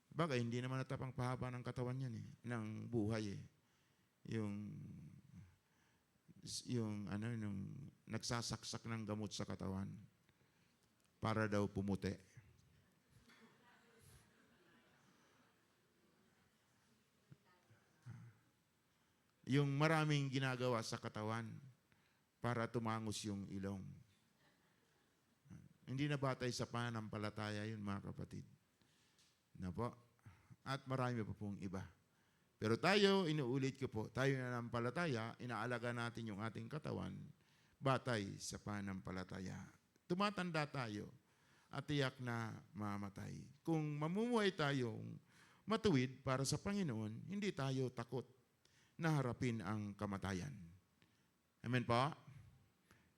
Bagay, hindi naman natapang pahaba ng katawan yan ng buhay Yung nagsasaksak ng gamot sa katawan para daw pumuti. Yung maraming ginagawa sa katawan para tumangos yung ilong. Hindi na batay sa pananampalataya yun, mga kapatid. Na po? At marami pa pong iba. Pero tayo, inuulit ko po, tayo nananampalataya, inaalaga natin yung ating katawan, batay sa pananampalataya. Tumatanda tayo at tiyak na mamatay. Kung mamumuhay tayong matuwid para sa Panginoon, hindi tayo takot na harapin ang kamatayan. Amen po?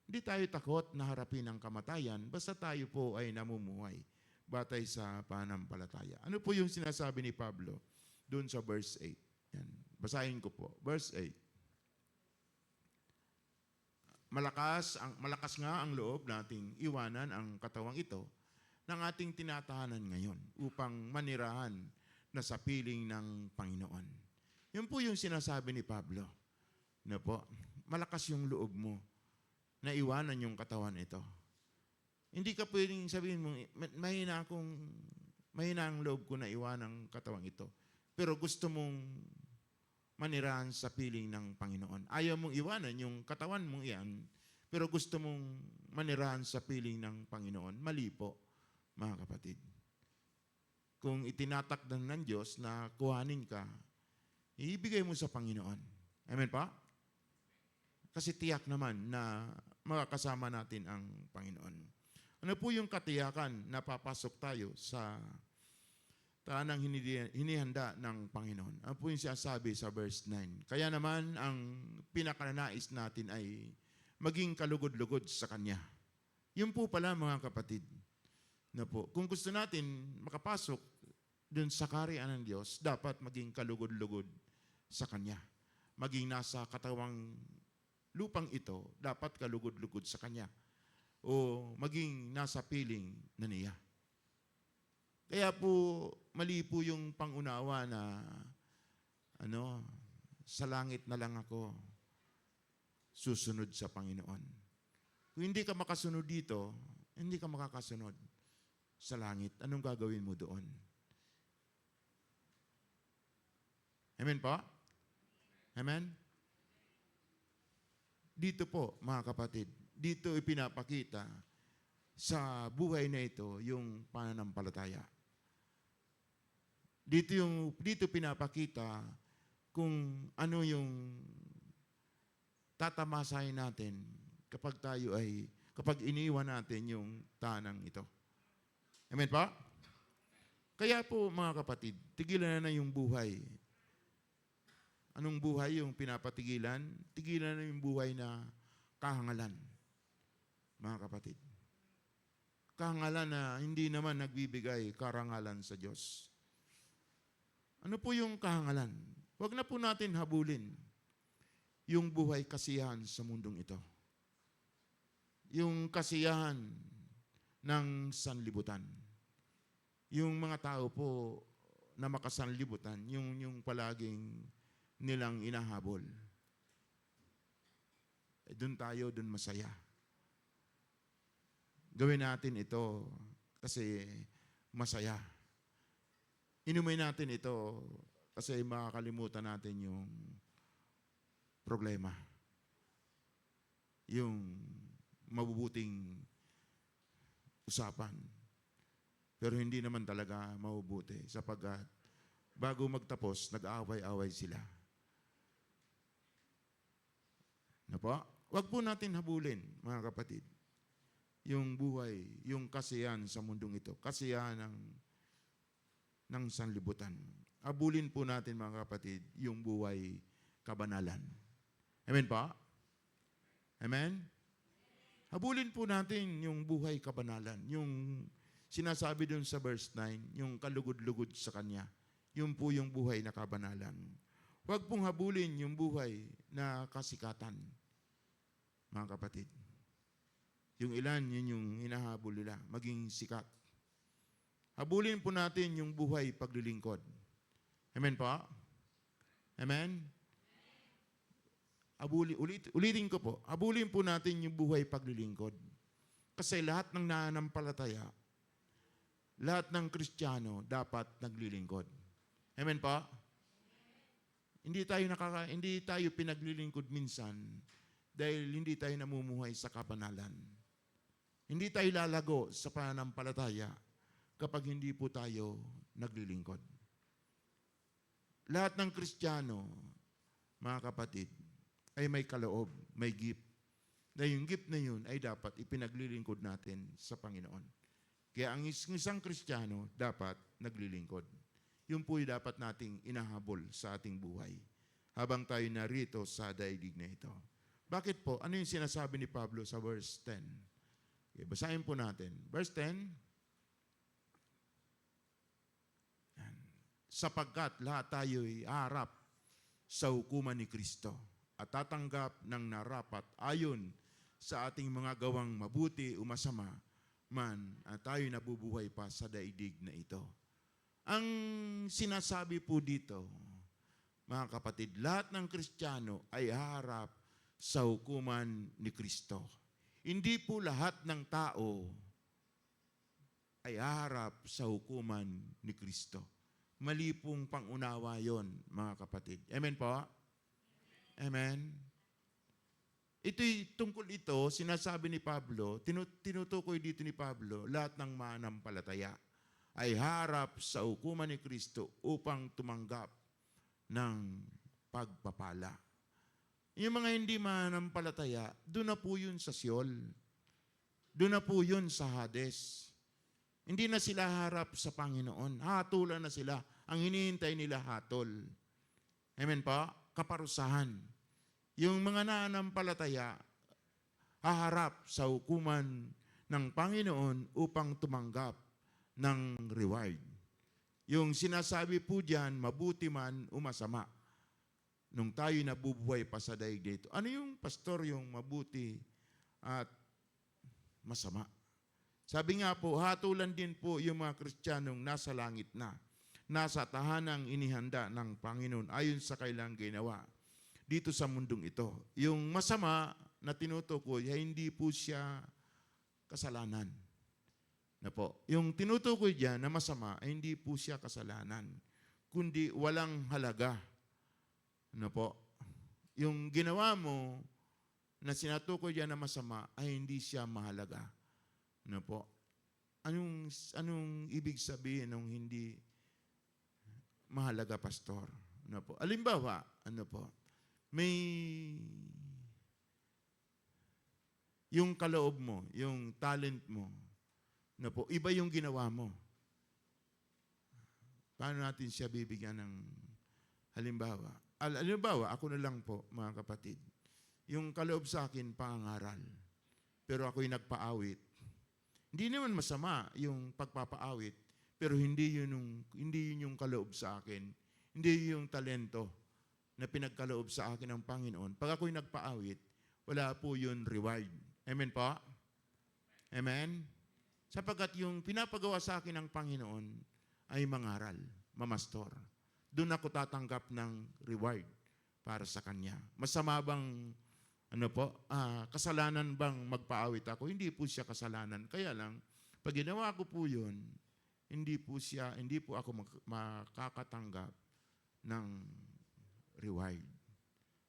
Hindi tayo takot na harapin ang kamatayan basta tayo po ay namumuhay batay sa pananampalataya. Ano po yung sinasabi ni Pablo doon sa verse 8? Yan. Basahin ko po. Verse 8. Malakas nga ang loob nating iwanan ang katawang ito ng ating tinatahanan ngayon upang manirahan na sa piling ng Panginoon. Yun po yung sinasabi ni Pablo. Na po, malakas yung loob mo na iwanan yung katawan ito. Hindi ka pwedeng sabihin mo, mahina ang loob ko na iwanan ang katawang ito. Pero gusto mong manirahan sa piling ng Panginoon. Ayaw mong iwanan yung katawan mong iyan, pero gusto mong manirahan sa piling ng Panginoon. Mali po, mga kapatid. Kung itinatakdan ng Diyos na kuhanin ka, ibigay mo sa Panginoon. Amen pa? Kasi tiyak naman na makakasama natin ang Panginoon. Ano po yung katiyakan na papasok tayo sa tanang hinihanda ng Panginoon? Ano po yung sinasabi sa verse 9? Kaya naman, ang pinakananais natin ay maging kalugod-lugod sa Kanya. Yun po pala, mga kapatid. Na po, kung gusto natin makapasok dun sa kaharian ng Diyos, dapat maging kalugod-lugod sa Kanya. Maging nasa katawang lupang ito, dapat kalugod-lugod sa Kanya. O maging nasa piling na niya. Kaya po, mali po yung pangunawa na sa langit na lang ako susunod sa Panginoon. Kung hindi ka makasunod dito, hindi ka makakasunod sa langit. Anong gagawin mo doon? Amen po? Amen? Dito po, mga kapatid, dito ipinapakita sa buhay na ito yung pananampalataya. Dito pinapakita kung ano yung tatamasahin natin kapag iniwan natin yung tanang ito. Amen pa? Kaya po, mga kapatid, tigilan na yung buhay. Anong buhay yung pinapatigilan? Tigilan na yung buhay na kahangalan, mga kapatid. Kahangalan na hindi naman nagbibigay karangalan sa Diyos. Ano po yung kahangalan? Huwag na po natin habulin yung buhay kasiyahan sa mundong ito. Yung kasiyahan ng sanlibutan. Yung mga tao po na makasanlibutan, yung palaging nilang inahabol. Doon tayo, doon masaya. Gawin natin ito kasi masaya. Inumin natin ito kasi makakalimutan natin yung problema. Yung mabubuting usapan. Pero hindi naman talaga mabubuti sapagkat bago magtapos, nag-aaway-away sila. Ano po? Huwag po natin habulin, mga kapatid, yung buhay, yung kasiyahan sa mundong ito. Kasiyahan ng sanlibutan. Habulin po natin, mga kapatid, yung buhay kabanalan. Amen pa? Amen? Habulin po natin yung buhay kabanalan. Yung sinasabi dun sa verse 9, yung kalugod-lugod sa Kanya. Yun po yung buhay na kabanalan. Huwag pong habulin yung buhay na kasikatan, mga kapatid. Yung ilan, yun yung hinahabol nila, maging sikat. Habulin po natin yung buhay paglilingkod. Amen po? Amen? Ulitin ko po, habulin po natin yung buhay paglilingkod. Kasi lahat ng nananampalataya, lahat ng Kristiyano dapat naglilingkod. Amen po? Hindi tayo pinaglilingkod minsan dahil hindi tayo namumuhay sa kabanalan. Hindi tayo lalago sa pananampalataya kapag hindi po tayo naglilingkod. Lahat ng Kristiyano, mga kapatid, ay may kaloob, may gift. Na yung gift na yun ay dapat ipinaglilingkod natin sa Panginoon. Kaya ang isang Kristiyano dapat naglilingkod. Yun po yung dapat nating inahabol sa ating buhay habang tayo narito sa daigdig na ito. Bakit po? Ano yung sinasabi ni Pablo sa verse 10? Okay, basahin po natin. Verse 10. Yan. Sapagkat lahat tayo'y harap sa hukuman ni Kristo at tatanggap ng narapat ayon sa ating mga gawang mabuti o masama man at tayo nabubuhay pa sa daigdig na ito. Ang sinasabi po dito, mga kapatid, lahat ng Kristiyano ay haharap sa hukuman ni Kristo. Hindi po lahat ng tao ay haharap sa hukuman ni Kristo. Mali pong pangunawa yon, mga kapatid. Amen po? Amen? Tungkol ito, sinasabi ni Pablo, tinutukoy dito ni Pablo, lahat ng mananampalataya ay harap sa hukuman ni Kristo upang tumanggap ng pagpapala. Yung mga hindi mananampalataya, doon na po yun sa Siol. Doon na po yun sa Hades. Hindi na sila harap sa Panginoon. Hatulan na sila. Ang hinihintay nila hatol. Amen po? Kaparusahan. Yung mga nananampalataya, haharap sa hukuman ng Panginoon upang tumanggap ng reward. Yung sinasabi po diyan, mabuti man o masama, nung tayo nabubuhay pa sa daigdig ito. Ano yung pastor yung mabuti at masama? Sabi nga po, hatulan din po yung mga Kristiyanong nasa langit na, nasa tahanang inihanda ng Panginoon ayon sa kailang ginawa dito sa mundong ito. Yung masama na tinutukoy ay hindi po siya kasalanan. Na po. Yung tinutukoy diyan na masama ay hindi po siya kasalanan, kundi walang halaga. Ano po? Yung ginawa mo na sinatukoy diyan na masama ay hindi siya mahalaga. Ano po? Anong ibig sabihin ng hindi mahalaga, pastor? Ano po? Halimbawa, ano po? May yung kaloob mo, yung talent mo, na po, iba yung ginawa mo. Paano natin siya bibigyan ng halimbawa? Halimbawa, ako na lang po, mga kapatid. Yung kaloob sa akin, pangangaral. Pero ako'y nagpaawit. Hindi naman masama yung pagpapaawit, pero hindi yun yung kaloob sa akin. Hindi yung talento na pinagkaloob sa akin ng Panginoon. Pag ako'y nagpaawit, wala po yun reward. Amen po? Amen? Sapagkat yung pinapagawa sa akin ng Panginoon ay mangaral, mamastor. Doon ako tatanggap ng reward para sa Kanya. Masama bang kasalanan bang magpaawit ako? Hindi po siya kasalanan. Kaya lang, pag ginawa ko po yun, hindi po ako makakatanggap ng reward.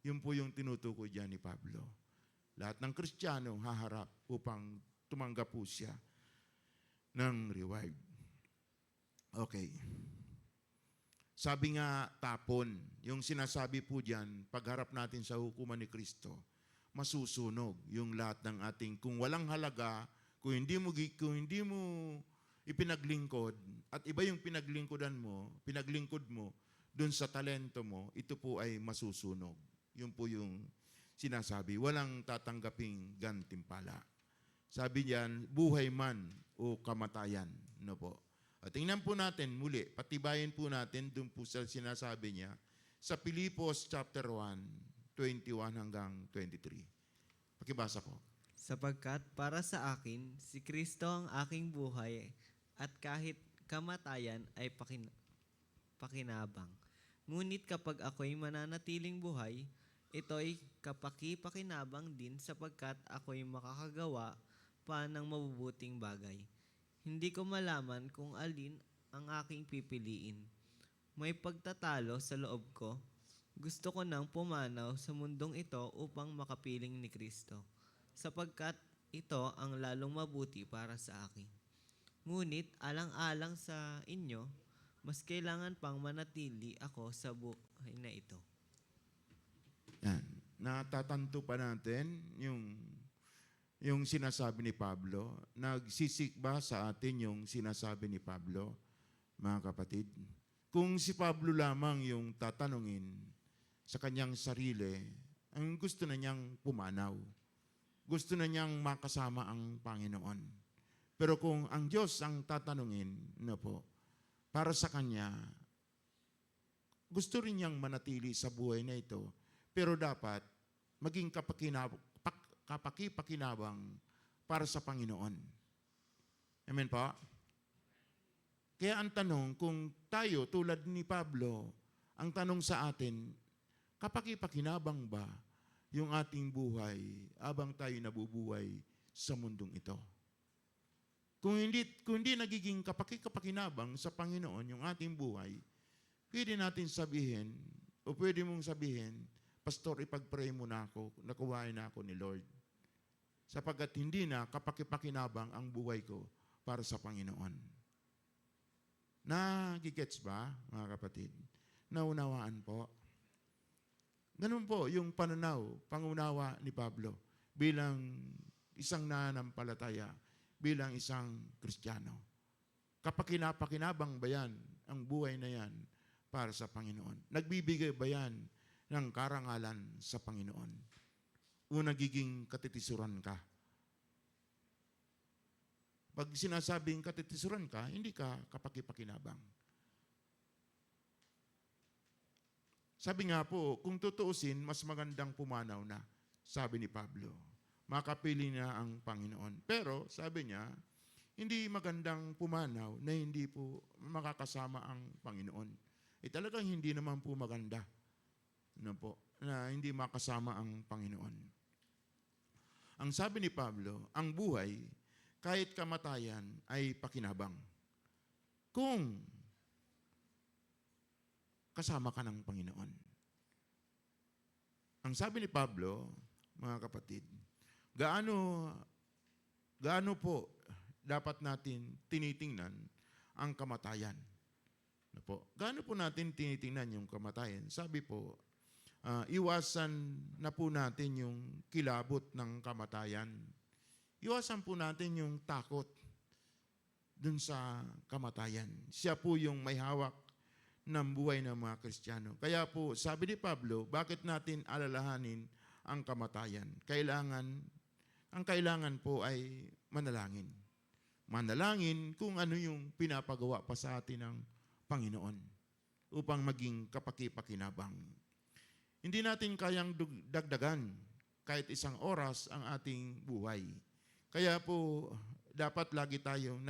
Yun po yung tinutukoy dyan ni Pablo. Lahat ng Kristiyano haharap upang tumanggap po siya ng reward. Okay. Sabi nga tapon, yung sinasabi po dyan, pagharap natin sa hukuman ni Kristo, masusunog yung lahat ng ating, kung walang halaga, kung hindi mo ipinaglingkod, at iba yung pinaglingkod mo, dun sa talento mo, ito po ay masusunog. Yun po yung sinasabi. Walang tatanggaping gantimpala. Sabi niyan, buhay man o kamatayan. No po. At tingnan po natin muli, patibayin po natin dun po sa sinasabi niya sa Filipos chapter 1, 21 hanggang 23. Pakibasa ko. Sapagkat para sa akin, si Kristo ang aking buhay at kahit kamatayan ay pakinabang. Ngunit kapag ako'y mananatiling buhay, ito'y kapaki-pakinabang din sapagkat ako'y makakagawa pa ng mabubuting bagay. Hindi ko malaman kung alin ang aking pipiliin. May pagtatalo sa loob ko. Gusto ko nang pumanaw sa mundong ito upang makapiling ni Kristo, sapagkat ito ang lalong mabuti para sa akin. Ngunit alang-alang sa inyo, mas kailangan pang manatili ako sa buhay na ito. Yan. Natatanto pa natin yung sinasabi ni Pablo. Nagsisik ba sa atin yung sinasabi ni Pablo, mga kapatid? Kung si Pablo lamang yung tatanungin sa kanyang sarili, ang gusto na niyang pumanaw. Gusto na niyang makasama ang Panginoon. Pero kung ang Diyos ang tatanungin, para sa kanya, gusto rin niyang manatili sa buhay na ito, pero dapat maging kapaki-pakinabang para sa Panginoon. Amen po? Kaya ang tanong, kung tayo tulad ni Pablo, ang tanong sa atin, kapaki-pakinabang ba yung ating buhay habang tayo nabubuhay sa mundong ito? Kung hindi nagiging kapaki-pakinabang sa Panginoon yung ating buhay, pwede natin sabihin, o pwede mong sabihin, Pastor, ipag-pray mo na ako, nakuhain na ako ni Lord. Sapagkat hindi na kapaki-pakinabang ang buhay ko para sa Panginoon. Nagigets ba, mga kapatid? Naunawaan po. Ganun po yung pangunawa ni Pablo bilang isang nananampalataya, bilang isang Kristiyano. Kapaki-pakinabang ba yan, ang buhay na yan, para sa Panginoon? Nagbibigay ba yan ng karangalan sa Panginoon? O nagiging katitisuran ka? Pag sinasabing katitisuran ka, hindi ka kapaki-pakinabang. Sabi nga po, kung tutuusin, mas magandang pumanaw na, sabi ni Pablo. Makapili na ang Panginoon. Pero, sabi niya, hindi magandang pumanaw na hindi po makakasama ang Panginoon. Talagang hindi naman po maganda na hindi makasama ang Panginoon. Ang sabi ni Pablo, ang buhay, kahit kamatayan, ay pakinabang. Kung kasama ka ng Panginoon. Ang sabi ni Pablo, mga kapatid, gaano po dapat natin tinitingnan ang kamatayan? Gaano po natin tinitingnan yung kamatayan? Sabi po, iwasan na po natin yung kilabot ng kamatayan. Iwasan po natin yung takot dun sa kamatayan. Siya po yung may hawak ng buhay ng mga Kristiyano. Kaya po, sabi ni Pablo, bakit natin alalahanin ang kamatayan? Ang kailangan po ay manalangin. Manalangin kung ano yung pinapagawa pa sa atin ng Panginoon upang maging kapaki-pakinabang. Hindi natin kayang dagdagan kahit isang oras ang ating buhay. Kaya po, dapat lagi tayong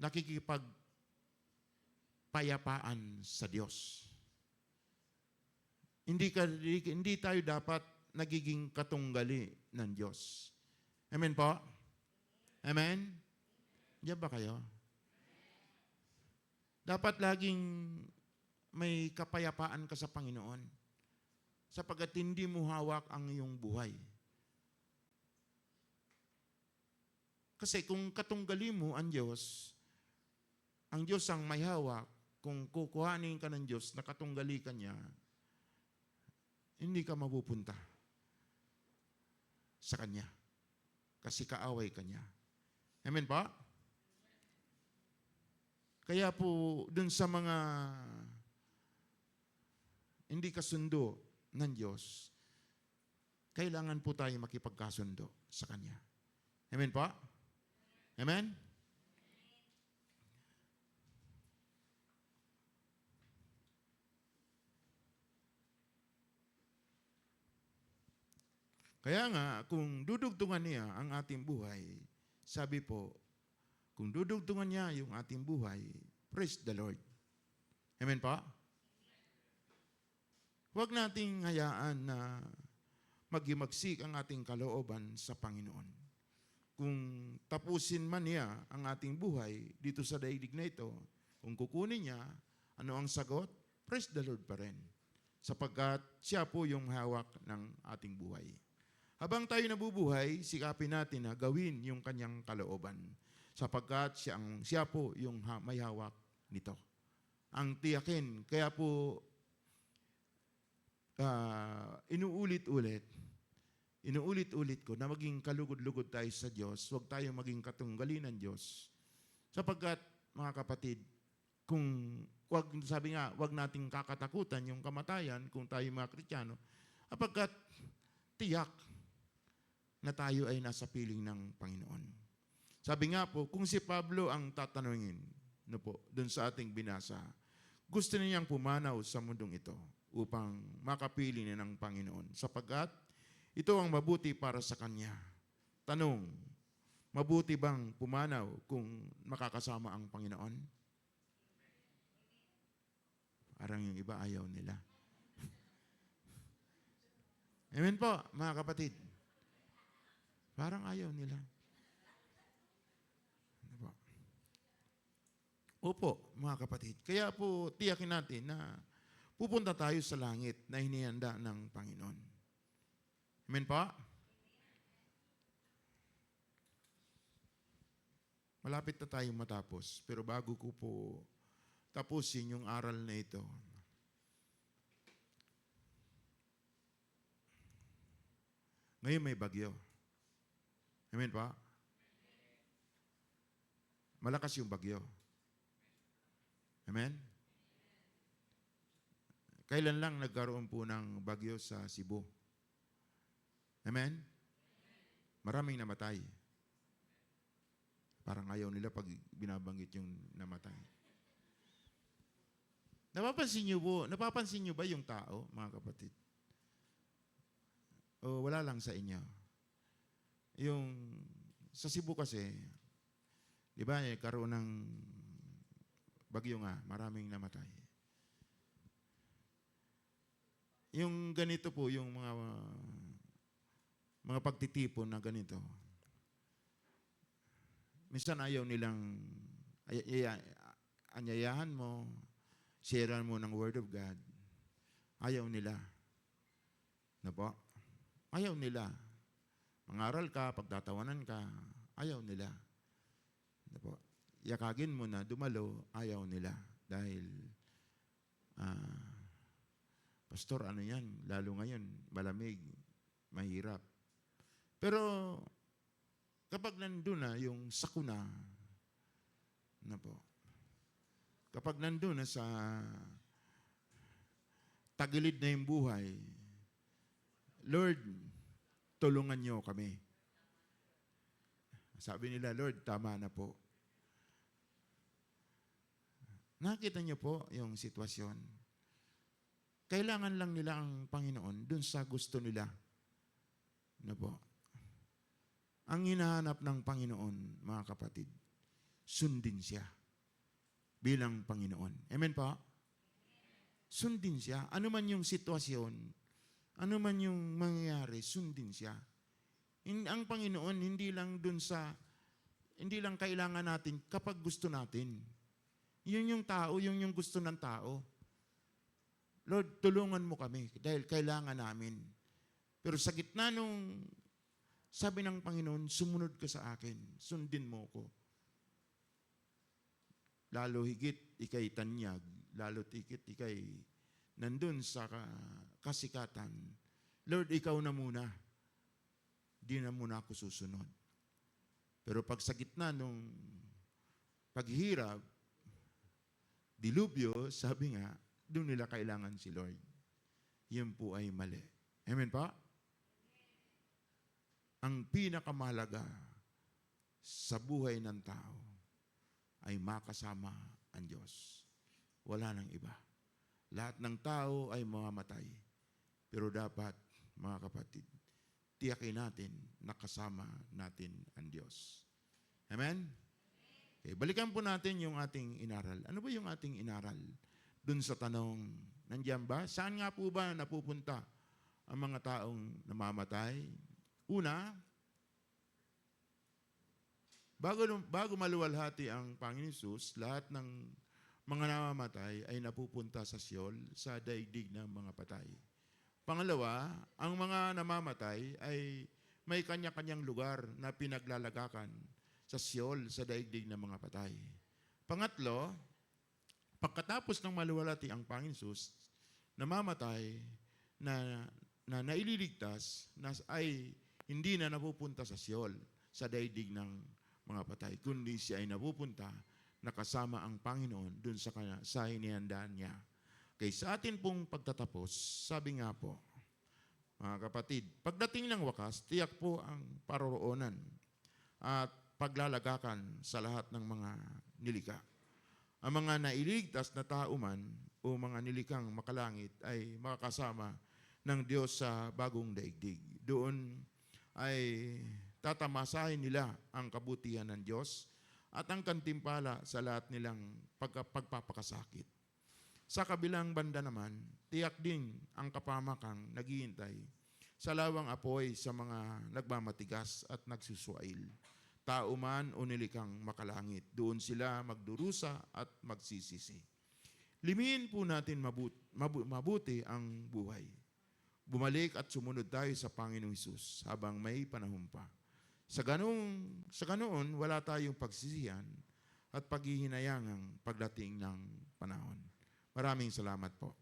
nakikipagpayapaan sa Diyos. Hindi tayo dapat nagiging katunggali ng Diyos. Amen po? Amen? Diyan ba kayo? Dapat laging may kapayapaan ka sa Panginoon sapagkat hindi mo hawak ang iyong buhay. Kasi kung katunggali mo ang Diyos ang may hawak, kung kukuhanin ka ng Diyos na katunggali ka niya, hindi ka mapupunta sa Kanya. Kasi kaaway ka niya. Amen pa? Kaya po, dun sa mga hindi kasundo ng Diyos, kailangan po tayo makipagkasundo sa Kanya. Amen pa? Amen? Kaya nga, kung dudugtungan niya ang ating buhay, sabi po, kung dudugtungan niya yung ating buhay, praise the Lord. Amen pa? Huwag nating hayaan na maghimagsik ang ating kalooban sa Panginoon. Kung tapusin man niya ang ating buhay dito sa daigdig na ito, kung kukunin niya, ano ang sagot? Praise the Lord pa rin. Sapagkat siya po yung hawak ng ating buhay. Habang tayo nabubuhay, sikapin natin na gawin yung kanyang kalooban. Sapagkat siya po yung may hawak nito. Ang tiyakin, kaya po inuulit-ulit ko na maging kalugod-lugod tayo sa Diyos, huwag tayo maging katunggali ng Diyos. Sapagkat, mga kapatid, sabi nga, huwag nating kakatakutan yung kamatayan kung tayo mga Kristiyano, sapagkat tiyak na tayo ay nasa piling ng Panginoon. Sabi nga po, kung si Pablo ang tatanungin, dun sa ating binasa, gusto niyang pumanaw sa mundong ito upang makapili niya ng Panginoon. Sapagkat ito ang mabuti para sa kanya. Tanong, mabuti bang pumanaw kung makakasama ang Panginoon? Parang yung iba ayaw nila. Amen po, mga kapatid. Parang ayaw nila. Ano po? Opo, mga kapatid. Kaya po, tiyakin natin na pupunta tayo sa langit na hinihanda ng Panginoon. Amen po? Malapit na tayong matapos. Pero bago ko po tapusin yung aral na ito, ngayon may bagyo. Amen pa? Malakas yung bagyo. Amen? Kailan lang nagkaroon po ng bagyo sa Cebu? Amen? Maraming namatay. Parang ayaw nila pag binabanggit yung namatay. Napapansin niyo ba yung tao, mga kapatid? O wala lang sa inyo? Yung sa Cebu kasi, di ba, karoon ng bagyo nga, maraming namatay. Yung ganito po, yung mga pagtitipon na ganito, minsan ayaw nilang anyayahan mo, sharean mo ng Word of God. Ayaw nila. Na po? Ayaw nila. Mangaral ka, pagtatawanan ka, ayaw nila. Na po? Yakagin mo na, dumalo, ayaw nila. Dahil, Pastor, ano yan? Lalo ngayon, malamig, mahirap. Pero, kapag nandun na yung sakuna, na po, kapag nandun na sa tagilid na yung buhay, Lord, tulungan niyo kami. Sabi nila, Lord, tama na po. Nakita niyo po yung sitwasyon. Kailangan lang nila ang Panginoon dun sa gusto nila. Ano po? Ang hinahanap ng Panginoon, mga kapatid, sundin siya bilang Panginoon. Amen po? Sundin siya. Ano man yung sitwasyon, ano man yung mangyayari, sundin siya. Ang Panginoon, hindi lang kailangan natin kapag gusto natin. Yun yung tao, yun yung gusto ng tao. Lord, tulungan mo kami dahil kailangan namin. Pero sa gitna nung sabi ng Panginoon, sumunod ka sa akin, sundin mo ko. Lalo higit ikay tanyag, lalo higit ikay nandun sa kasikatan. Lord, ikaw na muna. Di na muna ako susunod. Pero pag sa gitna nung paghirap, dilubyo, sabi nga, doon nila kailangan si Lord. Yan po ay mali. Amen pa? Ang pinakamahalaga sa buhay ng tao ay makasama ang Diyos. Wala nang iba. Lahat ng tao ay mamamatay. Pero dapat, mga kapatid, tiyakin natin na kasama natin ang Diyos. Amen? Okay, balikan po natin yung ating inaral. Ano ba yung ating inaral? Dun sa tanong, nandiyan ba? Saan nga po ba napupunta ang mga taong namamatay? Una, bago maluwalhati ang Panginoon Hesus, lahat ng mga namamatay ay napupunta sa Sheol, sa daigdig ng mga patay. Pangalawa, ang mga namamatay ay may kanya-kanyang lugar na pinaglalagakan sa Sheol, sa daigdig ng mga patay. Pangatlo, pagkatapos ng maluwalhati ang Panginoon Hesus, namamatay na naililigtas ay hindi na napupunta sa Sheol, sa daigdig ng mga patay, kundi siya ay napupunta na kasama ang Panginoon dun sa inihandaan niya. Kaya sa atin pong pagtatapos, sabi nga po, mga kapatid, pagdating ng wakas, tiyak po ang paroroonan at paglalagakan sa lahat ng mga nilikha. Ang mga nailigtas na tao man o mga nilikang makalangit ay makakasama ng Diyos sa bagong daigdig. Doon ay tatamasahin nila ang kabutihan ng Diyos at ang kantimpala sa lahat nilang pagpapakasakit. Sa kabilang banda naman, tiyak din ang kapamakang naghihintay sa lawang apoy sa mga nagmamatigas at nagsusuail. Tao man o nilikang makalangit, doon sila magdurusa at magsisisi. Limihin po natin mabuti ang buhay. Bumalik at sumunod tayo sa Panginoong Hesus habang may panahon pa. Sa ganoon, wala tayong pagsisihan at paghihinayangang pagdating ng panahon. Maraming salamat po.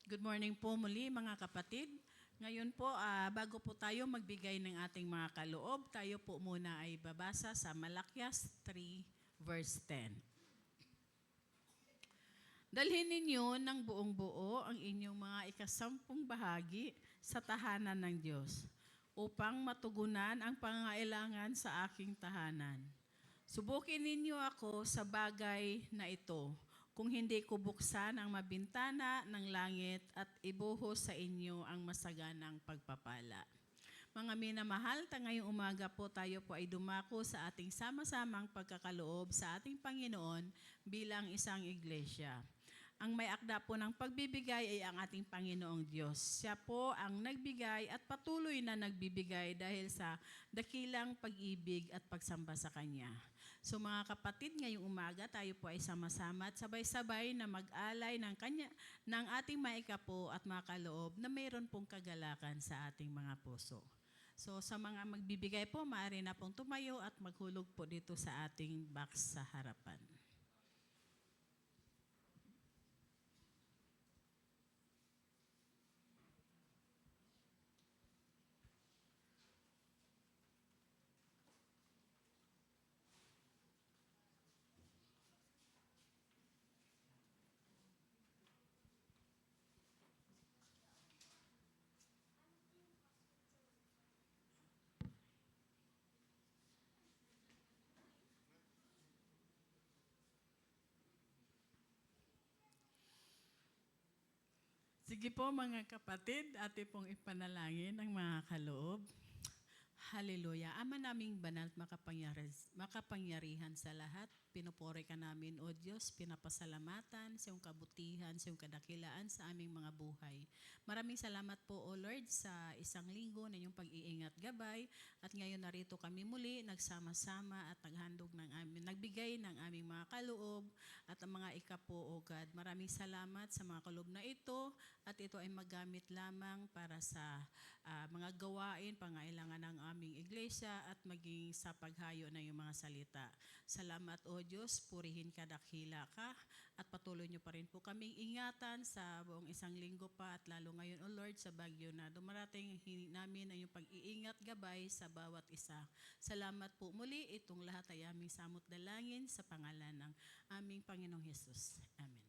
Good morning po muli mga kapatid. Ngayon po, bago po tayo magbigay ng ating mga kaloob, tayo po muna ay babasa sa Malakias 3 verse 10. Dalhin ninyo ng buong buo ang inyong mga ikasampung bahagi sa tahanan ng Diyos upang matugunan ang pangangailangan sa aking tahanan. Subukin ninyo ako sa bagay na ito, kung hindi ko buksan ang mabintana ng langit at ibuhos sa inyo ang masaganang pagpapala. Mga minamahal, ngayong umaga po tayo po ay dumako sa ating sama-samang pagkakaloob sa ating Panginoon bilang isang iglesia. Ang may akda po ng pagbibigay ay ang ating Panginoong Diyos. Siya po ang nagbigay at patuloy na nagbibigay dahil sa dakilang pag-ibig at pagsamba sa Kanya. So mga kapatid, ngayong umaga tayo po ay sama-sama at sabay-sabay na mag-alay ng ating maikapo at makaloob na mayroon pong kagalakan sa ating mga puso. So sa mga magbibigay po, maaari na pong tumayo at maghulog po dito sa ating box sa harapan. Sige po mga kapatid, ate pong ipanalangin ang mga kaloob. Hallelujah. Ama naming banal at makapangyarihan sa lahat, pinupuri ka namin, O Diyos, pinapasalamatan sa iyong kabutihan, sa iyong kadakilaan sa aming mga buhay. Maraming salamat po, O Lord, sa isang linggo na iyong pag-iingat gabay. At ngayon narito kami muli, nagsama-sama at nagbigay ng aming mga kaloob at ang mga ikapo, O God. Maraming salamat sa mga kaloob na ito at ito ay magamit lamang para sa mga gawain, pangailangan ng aming iglesia at maging sa paghayo na yung mga salita. Salamat o Diyos, purihin ka, dakila ka at patuloy niyo pa rin po kaming ingatan sa buong isang linggo pa at lalo ngayon o Lord sa bagyo na dumarating, hini namin ang iyong pag-iingat gabay sa bawat isa. Salamat po muli, itong lahat ay aming samot dalangin sa pangalan ng aming Panginoong Hesus. Amen.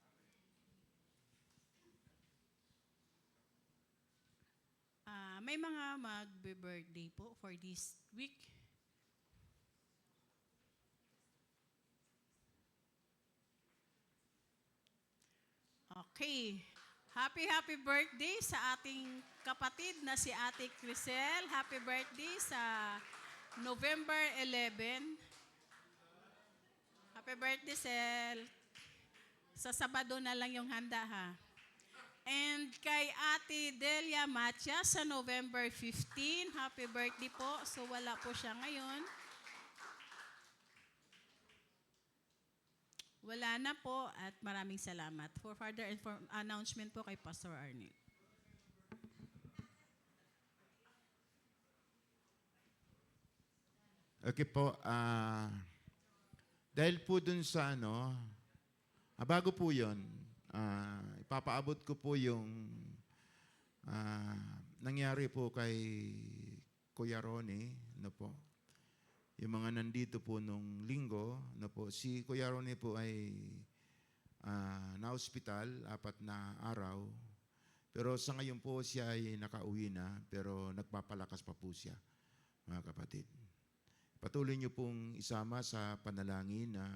May mga magbe-birthday po for this week. Okay. Happy birthday sa ating kapatid na si Ate Crisel. Happy birthday sa November 11. Happy birthday, Sel. Sa Sabado na lang yung handa, ha? And kay Ate Delia Matia sa November 15, happy birthday po. So wala po siya ngayon. Wala na po at maraming salamat. For further announcement po kay Pastor Arnie. Okay po, dahil po dun sa bago po yun, ipapaabot ko po yung nangyari po kay Kuya Ronnie, po. Yung mga nandito po nung linggo, po. Si Kuya Ronnie po ay na-hospital, 4 na araw. Pero sa ngayon po siya ay nakauwi na, pero nagpapalakas pa po siya, mga kapatid. Patuloy niyo pong isama sa panalangin na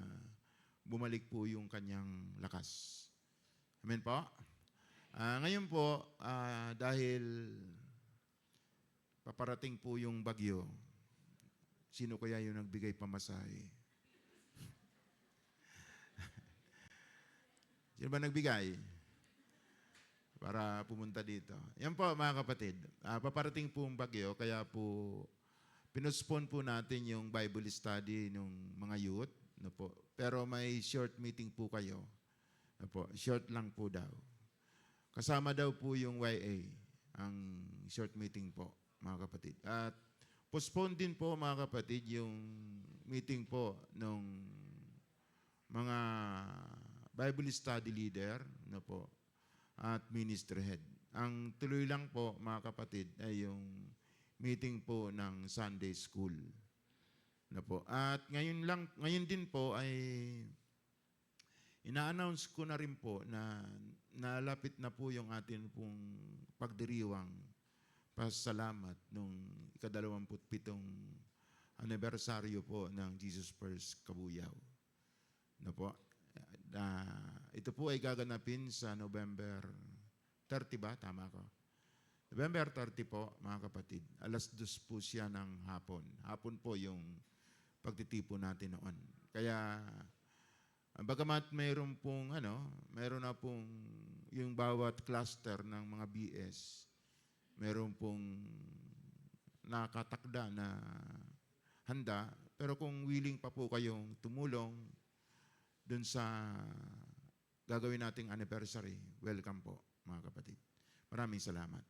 bumalik po yung kanyang lakas. Amen po? Ngayon po, dahil paparating po yung bagyo, sino kaya yung nagbigay pamasahe? Sino ba nagbigay? Para pumunta dito. Yan po mga kapatid. Paparating po yung bagyo, kaya po pinuspon po natin yung Bible study ng mga youth. Po. Pero may short meeting po kayo. Po, short lang po daw. Kasama daw po yung YA, ang short meeting po, mga kapatid. At postpone din po, mga kapatid, yung meeting po ng mga Bible study leader po, at ministry head. Ang tuloy lang po, mga kapatid, ay yung meeting po ng Sunday school. Po. At ngayon din po ay ina-announce ko na rin po na nalapit na po yung atin pong pagdiriwang pasalamat nung ika-27 anibersaryo po ng Jesus First Kabuyao. Po. Ito po ay gaganapin sa November 30 ba? Tama ko. November 30 po, mga kapatid. 2:00 po siya ng hapon. Hapon po yung pagtitipon natin noon. Kaya, bagamat mayroon na pong yung bawat cluster ng mga BS, mayroon pong nakatakda na handa, pero kung willing pa po kayong tumulong dun sa gagawin nating anniversary, welcome po, mga kapatid. Maraming salamat.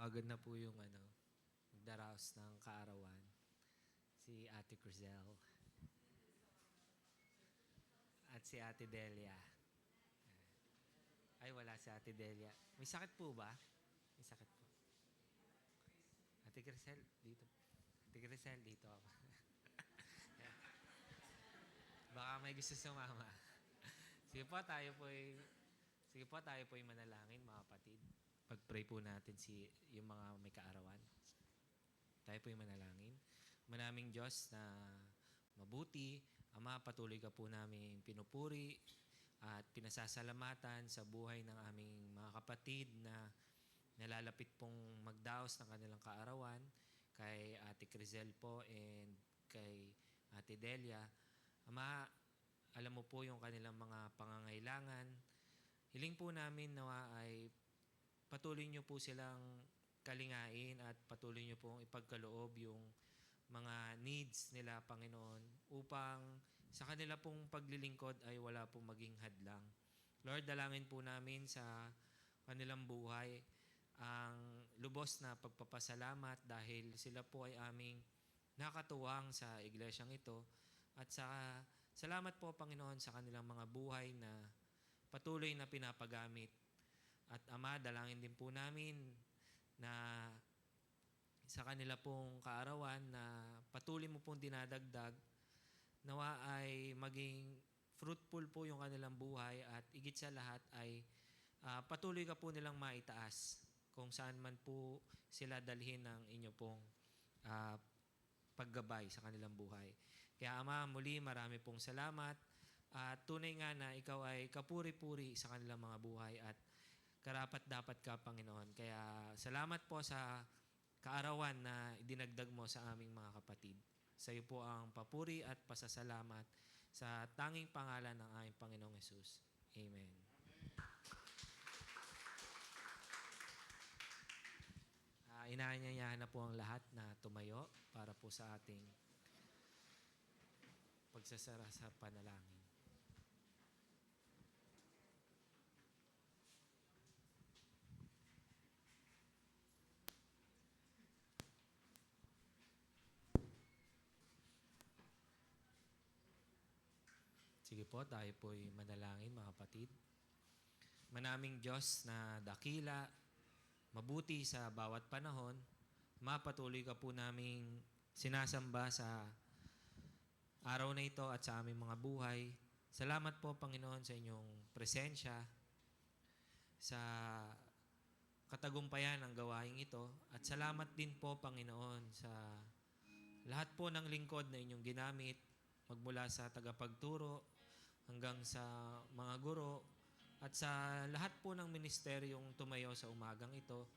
agad na po yung magdaraos ng kaarawan. Si Ate Crizel. At si Ate Delia. Ay, wala si Ate Delia. May sakit po ba? May sakit po. Ate Crizel, dito. Ate Crizel, dito ako. Baka may gusto sumama. Sige po, tayo po'y manalangin, mga kapatid. Pag-pray po natin yung mga may kaarawan. Tayo po'y manalangin. Manaming Diyos na mabuti, Ama, patuloy ka po namin pinupuri at pinasasalamatan sa buhay ng aming mga kapatid na nalalapit pong magdaos ng kanilang kaarawan, kay Ate Crizel po and kay Ate Delia. Ama, alam mo po yung kanilang mga pangangailangan. Hiling po namin nawa ay patuloy niyo po silang kalingain at patuloy niyo pong ipagkaloob yung mga needs nila, Panginoon, upang sa kanila pong paglilingkod ay wala pong maging hadlang. Lord, dalangin po namin sa kanilang buhay ang lubos na pagpapasalamat dahil sila po ay aming nakatuwang sa iglesyang ito. At salamat po, Panginoon, sa kanilang mga buhay na patuloy na pinapagamit. At Ama, dalangin din po namin na sa kanila pong kaarawan na patuloy mo pong dinadagdag, nawa ay maging fruitful po yung kanilang buhay at higit sa lahat ay patuloy ka po nilang maitaas kung saan man po sila dalhin ng inyo pong paggabay sa kanilang buhay. Kaya Ama, muli marami pong salamat at tunay nga na ikaw ay kapuri-puri sa kanilang mga buhay at karapat-dapat ka, Panginoon. Kaya salamat po sa kaarawan na idinagdag mo sa aming mga kapatid. Sa iyo po ang papuri at pasasalamat sa tanging pangalan ng aming Panginoong Hesus. Amen. Inaanyayahan na po ang lahat na tumayo para po sa ating pagsasara sa panalangin. Sige po, tayo po'y manalangin, mga kapatid. Manaming Diyos na dakila, mabuti sa bawat panahon, mapatuloy ka po naming sinasamba sa araw na ito at sa aming mga buhay. Salamat po, Panginoon, sa inyong presensya, sa katagumpayan ng gawain ito. At salamat din po, Panginoon, sa lahat po ng lingkod na inyong ginamit, magmula sa tagapagturo hanggang sa mga guro at sa lahat po ng ministeryong tumayo sa umagang ito.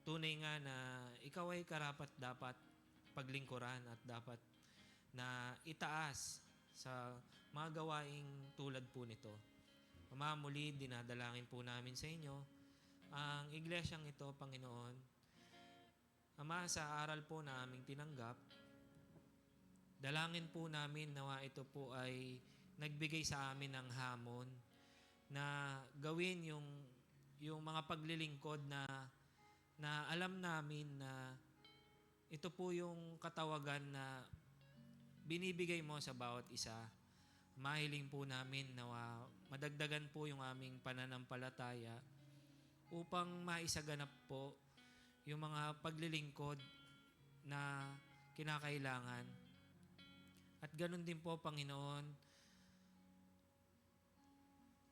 Tunay nga na ikaw ay karapat-dapat paglingkuran at dapat na itaas sa mga gawaing tulad po nito. Ama, muli dinadalangin po namin sa inyo ang iglesyang ito, Panginoon. Ama, sa aral po na aming tinanggap, dalangin po namin nawa ito po ay nagbigay sa amin ng hamon na gawin yung mga paglilingkod na alam namin na ito po yung katawagan na binibigay mo sa bawat isa. Mahiling po namin na madagdagan po yung aming pananampalataya upang maisaganap po yung mga paglilingkod na kinakailangan. At ganun din po, Panginoon,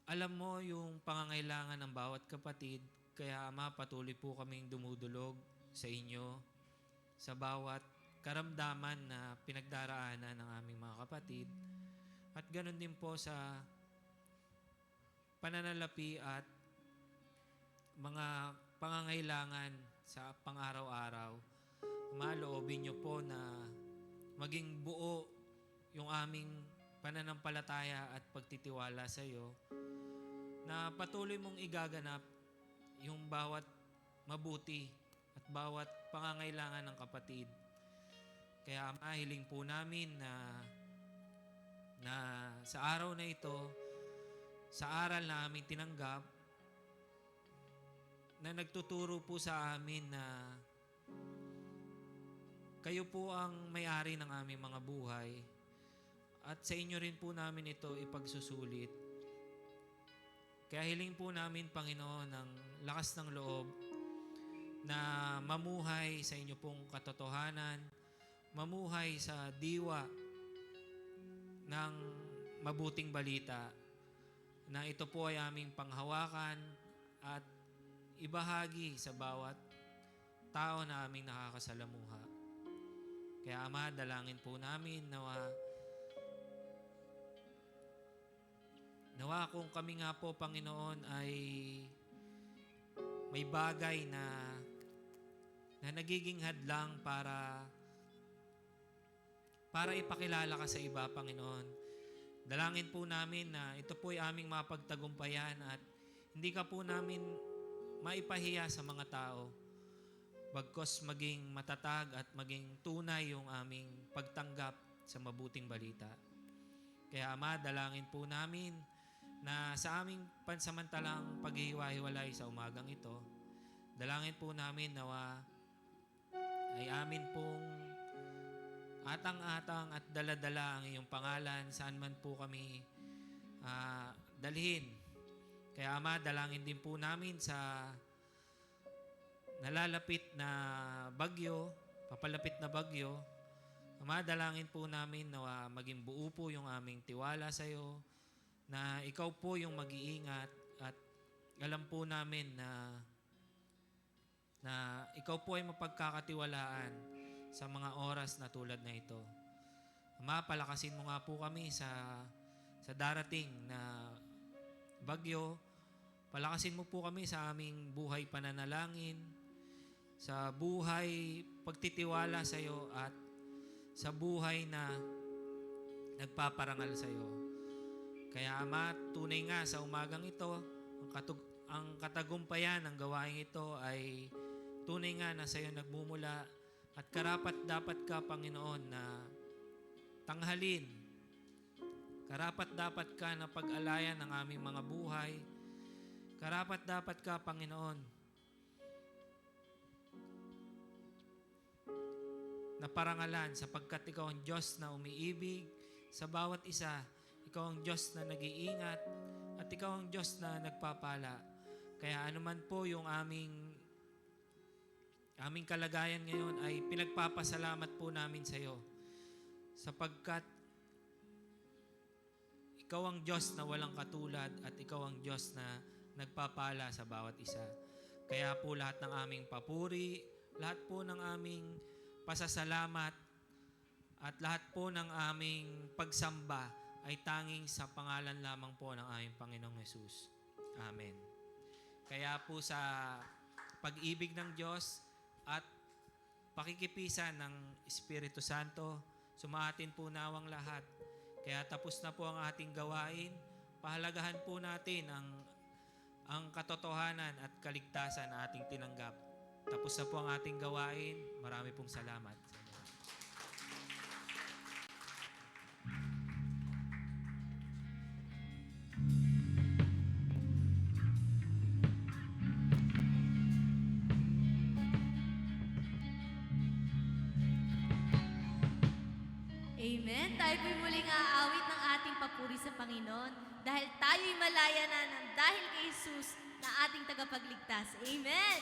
alam mo yung pangangailangan ng bawat kapatid, kaya Ama, patuloy po kaming dumudulog sa inyo sa bawat karamdaman na pinagdaraanan ng aming mga kapatid. At ganun din po sa pananalapi at mga pangangailangan sa pang-araw-araw. Maloobin niyo po na maging buo yung aming pananampalataya at pagtitiwala sa iyo, na patuloy mong igaganap yung bawat mabuti at bawat pangangailangan ng kapatid. Kaya mahiling po namin na sa araw na ito, sa aral na aming tinanggap, na nagtuturo po sa amin na kayo po ang may-ari ng aming mga buhay at sa inyo rin po namin ito ipagsusulit. Kaya hiling po namin, Panginoon, ng lakas ng loob na mamuhay sa inyo pong katotohanan, mamuhay sa diwa ng mabuting balita na ito po ay aming panghawakan at ibahagi sa bawat tao na aming nakakasalamuha. Kaya Ama, dalangin po namin nawa kung kami nga po, Panginoon, ay may bagay na nagiging hadlang para ipakilala ka sa iba, Panginoon. Dalangin po namin na ito po ay aming mapagtagumpayan at hindi ka po namin maipahiya sa mga tao. Bagkos maging matatag at maging tunay yung aming pagtanggap sa mabuting balita. Kaya Ama, dalangin po namin na sa aming pansamantalang paghihiwa-hiwalay sa umagang ito, dalangin po namin nawa ay amin pong atang-atang at dala-dala ang iyong pangalan saan man po kami dalhin. Kaya Ama, dalangin din po namin sa nalalapit na bagyo, papalapit na bagyo. Ama, dalangin po namin na maging buo po yung aming tiwala sa iyo, na ikaw po yung mag-iingat at alam po namin na ikaw po ay mapagkakatiwalaan sa mga oras na tulad na ito. Ama, palakasin mo nga po kami sa darating na bagyo. Palakasin mo po kami sa aming buhay pananalangin, sa buhay pagtitiwala sa iyo at sa buhay na nagpaparangal sa iyo. Kaya Ama, tunay nga sa umagang ito, ang katagumpayan ng gawain ito ay tunay nga na sa iyo nagmumula at karapat dapat ka, Panginoon, na tanghalin. Karapat dapat ka na pag-alayan ng aming mga buhay. Karapat dapat ka, Panginoon, na parangalan sapagkat ikaw ang Diyos na umiibig sa bawat isa. Ikaw ang Diyos na nag-iingat at ikaw ang Diyos na nagpapala. Kaya anuman po yung aming kalagayan ngayon ay pinagpapasalamat po namin sa iyo sapagkat ikaw ang Diyos na walang katulad at ikaw ang Diyos na nagpapala sa bawat isa. Kaya po lahat ng aming papuri, lahat po ng aming pasasalamat at lahat po ng aming pagsamba ay tanging sa pangalan lamang po ng aming Panginoong Hesus. Amen. Kaya po sa pag-ibig ng Diyos at pakikipisan ng Espiritu Santo, sumaatin po nawang lahat. Kaya tapos na po ang ating gawain. Pahalagahan po natin ang katotohanan at kaligtasan na ating tinanggap. Tapos na po ang ating gawain. Marami pong salamat. Amen. Tayo po'y muling aawit ng ating papuri sa Panginoon dahil tayo'y malaya na ng dahil kay Jesus na ating tagapagligtas. Amen.